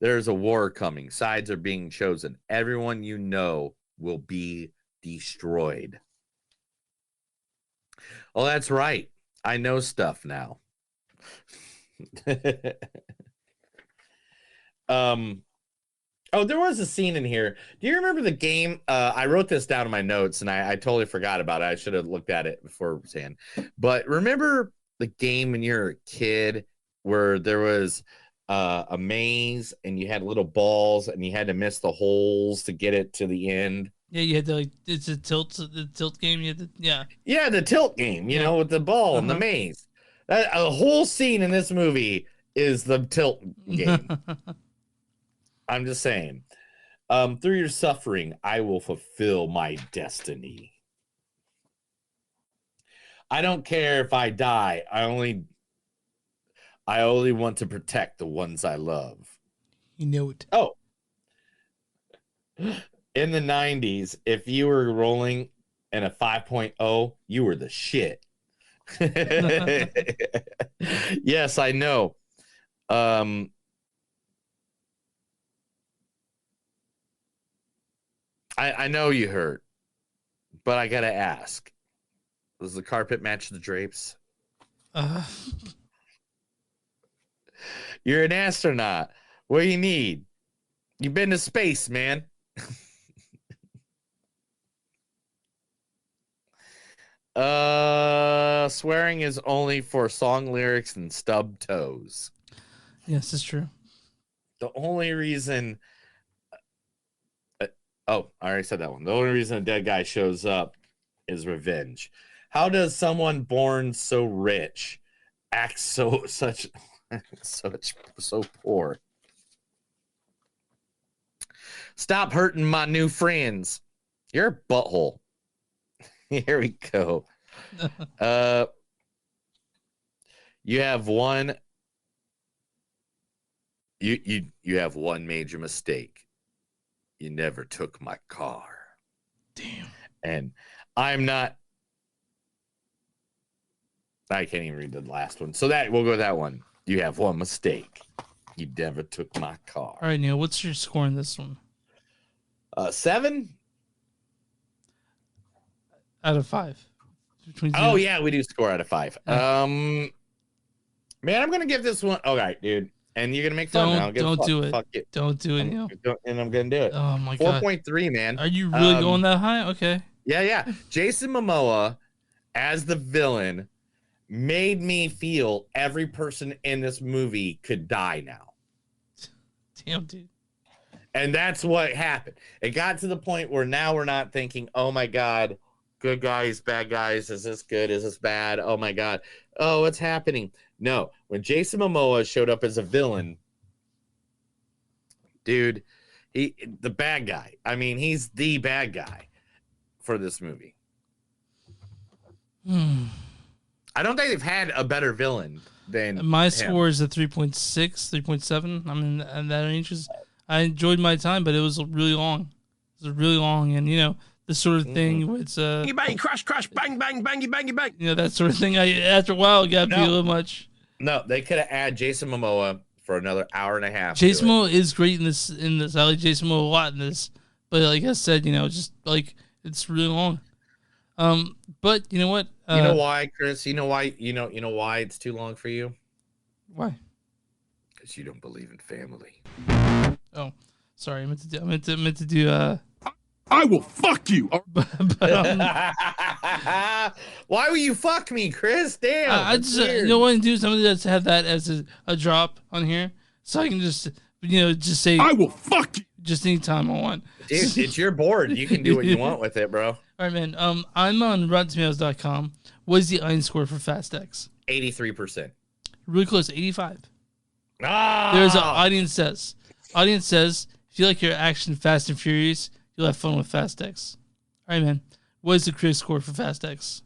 There's a war coming. Sides are being chosen. Everyone you know will be destroyed. Oh, that's right. I know stuff now. Oh, there was a scene in here. Do you remember the game? I wrote this down in my notes, and I totally forgot about it. I should have looked at it before saying. But remember the game when you were a kid where there was a maze, and you had little balls, and you had to miss the holes to get it to the end? Yeah, you had to it's the tilt game. You had to, yeah, the tilt game. You know, with the ball and the maze. A whole scene in this movie is the tilt game. I'm just saying. Through your suffering, I will fulfill my destiny. I don't care if I die. I only want to protect the ones I love. You know it. Oh. In the 90s, if you were rolling in a 5.0, you were the shit. Yes, I know. I know you hurt, but I gotta ask: does the carpet match the drapes? You're an astronaut. What do you need? You've been to space, man. Swearing is only for song lyrics and stub toes. Yes, it's true. The only reason I already said that one. The only reason a dead guy shows up is revenge. How does someone born so rich act so poor? Stop hurting my new friends. You're a butthole. Here we go. You have one. You have one major mistake. You never took my car. Damn. And I'm not. I can't even read the last one. So that we'll go with that one. You have one mistake. You never took my car. All right, Neil. What's your score in this one? 7 out of 5. Oh yeah, we do score out of 5. Man, I'm gonna give this one. All right, dude. And you're gonna make fun now. Don't do it. Fuck it. Don't do it, Neil. And I'm gonna do it. Oh my god. 4.3, man. Are you really going that high? Okay. Yeah. Jason Momoa as the villain made me feel every person in this movie could die now. Damn, dude. And that's what happened. It got to the point where now we're not thinking, oh my god, good guys, bad guys, is this good, is this bad, oh my god, oh, what's happening? No, when Jason Momoa showed up as a villain, dude, the bad guy. I mean, he's the bad guy for this movie. I don't think they've had a better villain than My him. score is a 3.6, 3.7. I'm in that range. I enjoyed my time, but it was really long. It was really long, and the sort of thing with Bang, bang, crash, crash, bang, bang, bangy, bangy, bang. that sort of thing. After a while, it got to be a little much. No, they could have added Jason Momoa for another hour and a half. Jason Momoa is great in this. I like Jason Momoa a lot in this, but like I said, just like it's really long. But you know what? You know why, Chris? You know why? You know why it's too long for you? Why? Because you don't believe in family. Oh, sorry. I meant to do. I will fuck you. But, why will you fuck me, Chris? Damn. I just what I do something that's have that as a drop on here, so I can just just say I will fuck you just anytime I want. Dude, it's your board. You can do what you want with it, bro. All right, man. I'm on RottenTomatoes.com. What is the audience score for Fast X? 83%. Really close, 85. Ah. There's an audience says. Audience says if you like your action Fast and Furious, you'll have fun with Fast X. All right, man. What is the critic score for Fast X?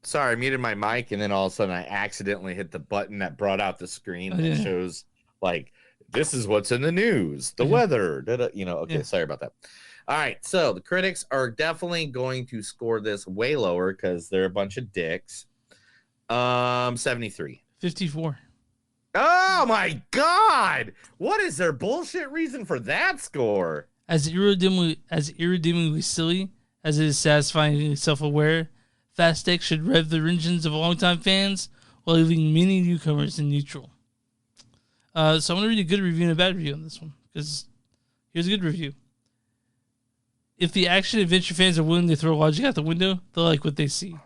Sorry, I muted my mic, and then all of a sudden I accidentally hit the button that brought out the screen that shows, like, this is what's in the news, the weather. Okay, sorry about that. All right, so the critics are definitely going to score this way lower because they're a bunch of dicks. 73. 54. Oh, my God. What is their bullshit reason for that score? As irredeemably silly as it is satisfyingly self-aware, Fast X should rev the engines of longtime fans while leaving many newcomers in neutral. So I'm going to read a good review and a bad review on this one, because here's a good review. If the action-adventure fans are willing to throw logic out the window, they'll like what they see.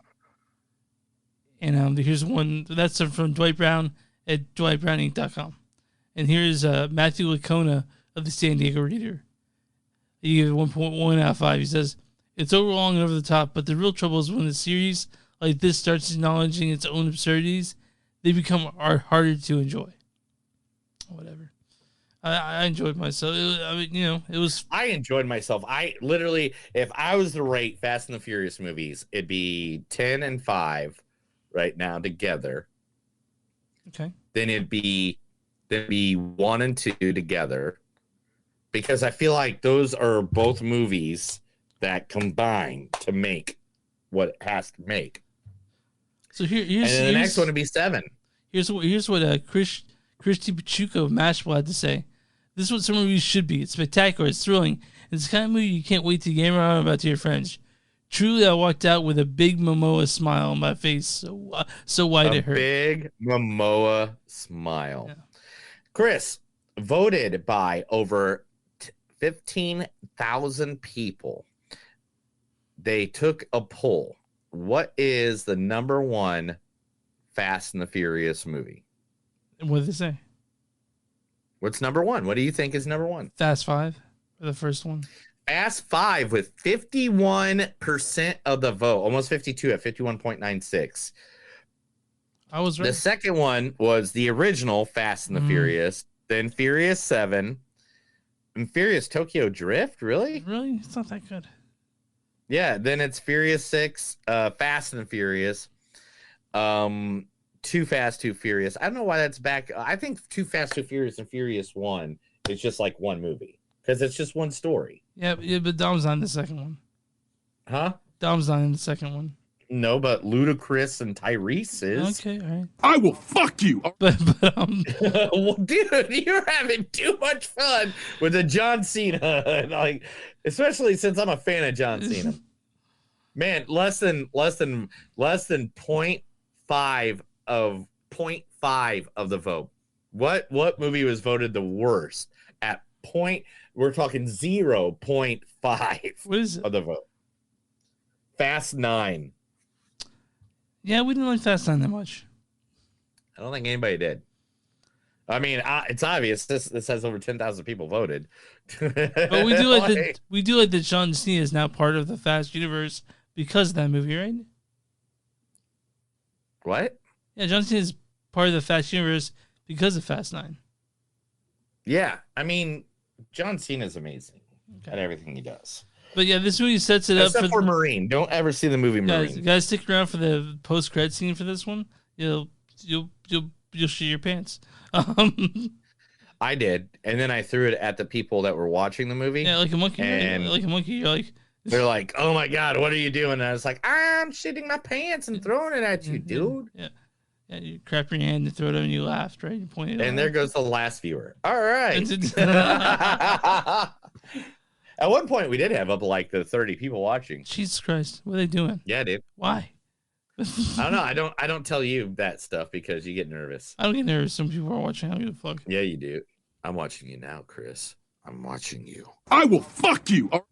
And here's one. That's from Dwight Brown at dwightbrowninc.com. And here's Matthew Lacona of the San Diego Reader. He gave it 1.1 out of 5. He says, it's overlong and over the top, but the real trouble is when a series like this starts acknowledging its own absurdities, they become harder to enjoy. Whatever. I enjoyed myself. It was. I enjoyed myself. I literally, if I was to rate Fast and the Furious movies, it'd be 10 and 5 right now together. Okay. Then it'd be 1 and 2 together, because I feel like those are both movies that combine to make what it has to make. So here's the next one would be 7. Here's what Christy Pachuco of Mashable had to say. This is what some movies should be. It's spectacular. It's thrilling. It's the kind of movie you can't wait to game around about to your friends. Truly, I walked out with a big Momoa smile on my face, so wide it hurt. A big Momoa smile. Yeah. Chris, voted by over 15,000 people. They took a poll. What is the number 1 Fast and the Furious movie? What did they say? What's number 1? What do you think is number 1? Fast 5, the first one. Fast 5 with 51% of the vote, almost 52 at 51.96. I was right. The second one was the original Fast and the Furious, then Furious 7, and Furious Tokyo Drift. Really? Really? It's not that good. Yeah, then it's Furious 6, Fast and the Furious, Too Fast, Too Furious. I don't know why that's back. I think Too Fast, Too Furious and Furious 1 is just like one movie, because it's just one story. Yeah, but Dom's not in the second one. Huh? Dom's not in the second one. No, but Ludacris and Tyrese is. Okay, all right. I will fuck you. But well, dude, you're having too much fun with the John Cena, like, especially since I'm a fan of John Cena. Man, less than 0.5 of 0.5 of the vote. What movie was voted the worst at point? We're talking 0.5. What is it? Of the vote? Fast 9. Yeah, we didn't like Fast 9 that much. I don't think anybody did. I mean, it's obvious. This has over 10,000 people voted. But we do like that John Cena is now part of the Fast universe because of that movie, right? What? Yeah, John Cena is part of the Fast universe because of Fast 9. Yeah, I mean, John Cena's amazing at everything he does. But yeah, this movie sets it up Except for Marine. Don't ever see the movie Marine. Guys, stick around for the post-credit scene for this one. You'll shit your pants. I did, and then I threw it at the people that were watching the movie. Yeah, like a monkey. And like a monkey. You're like, they're like, "Oh my god, what are you doing?" And I was like, "I'm shitting my pants and throwing it at you, dude." Yeah. Yeah, you crap your hand and throw it on and you laughed, right? You pointed. And there goes the last viewer. All right. At one point, we did have up like the 30 people watching. Jesus Christ, what are they doing? Yeah, dude. Why? I don't know. I don't tell you that stuff because you get nervous. I don't get nervous. Some people are watching. I don't give a fuck. Yeah, you do. I'm watching you now, Chris. I'm watching you. I will fuck you. All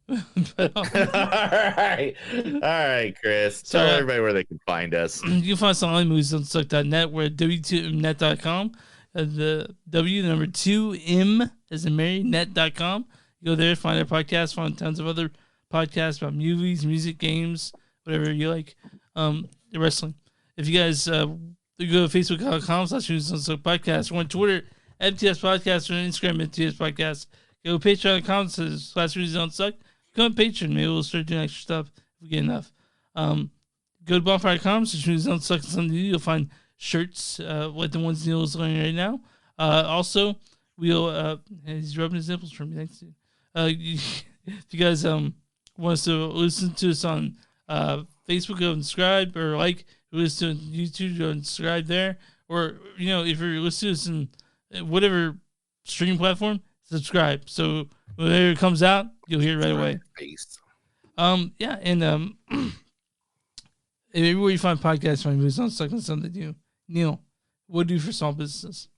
right, Chris. Tell everybody where they can find us. You can find us on movies.suck.net. We're at w2mnet.com. The W number 2M as in Mary net.com. You go there, find our podcast, find tons of other podcasts about movies, music, games, whatever you like. Wrestling. If you guys you go to facebook.com/movies.suck podcast. We're on Twitter at MTS Podcast. We're on Instagram at MTS Podcast. Go to patreon.com/movies.suck. Go on Patreon. Maybe we'll start doing extra stuff if we get enough. Go to bonfire.com/movies.suck and something to do. You'll find shirts like the ones Neil is wearing right now. Also, we'll he's rubbing his nipples for me. Thanks, dude. If you guys want us to listen to us on Facebook, go and subscribe, or like. If you listen to YouTube, go and subscribe there. Or if you're listening to us in whatever streaming platform, subscribe. So whenever it comes out, you'll hear it right away. Yeah, and everywhere you find podcasts, find movies on Suck and something to do. Neil, what do you do for small businesses?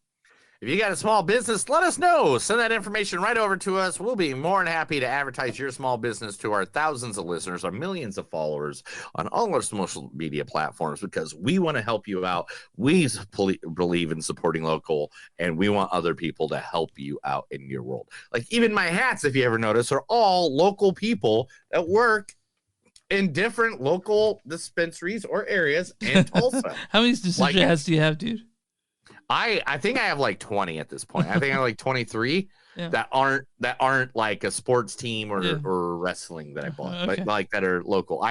If you got a small business, let us know. Send that information right over to us. We'll be more than happy to advertise your small business to our thousands of listeners, our millions of followers on all our social media platforms, because we want to help you out. We believe in supporting local, and we want other people to help you out in your world. Like even my hats, if you ever notice, are all local people that work in different local dispensaries or areas in Tulsa. How many dispensary hats do you have, dude? I think I have like 20 at this point. I think I have like 23 that aren't like a sports team or wrestling that I bought, but like that are local.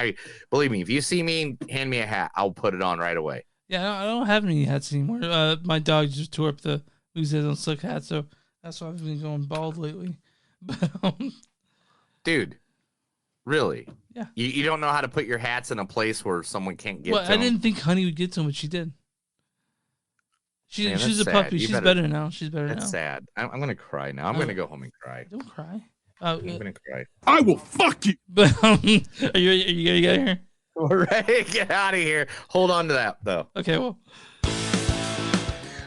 Believe me, if you see me, hand me a hat, I'll put it on right away. Yeah, I don't have any hats anymore. My dog just tore up the Movies on Suck hat, so that's why I've been going bald lately. But, dude, really? Yeah. You don't know how to put your hats in a place where someone can't get to them? I didn't think Honey would get to them, but she did. She's a puppy. She's better now. She's better now. That's sad. I'm going to cry now. I'm going to go home and cry. Don't cry. I'm going to cry. I will fuck you. But are you going to get here? All right. Get out of here. Hold on to that, though. Okay, well.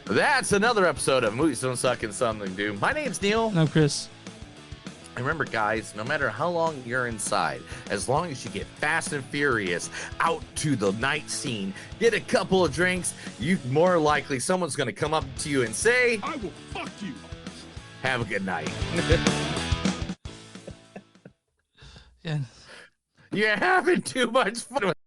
That's another episode of Movies Don't Suck and Something Do. My name's Neil. And I'm Chris. And remember, guys, no matter how long you're inside, as long as you get fast and furious out to the night scene, get a couple of drinks, you more likely someone's going to come up to you and say, I will fuck you. Have a good night. Yeah. You're having too much fun with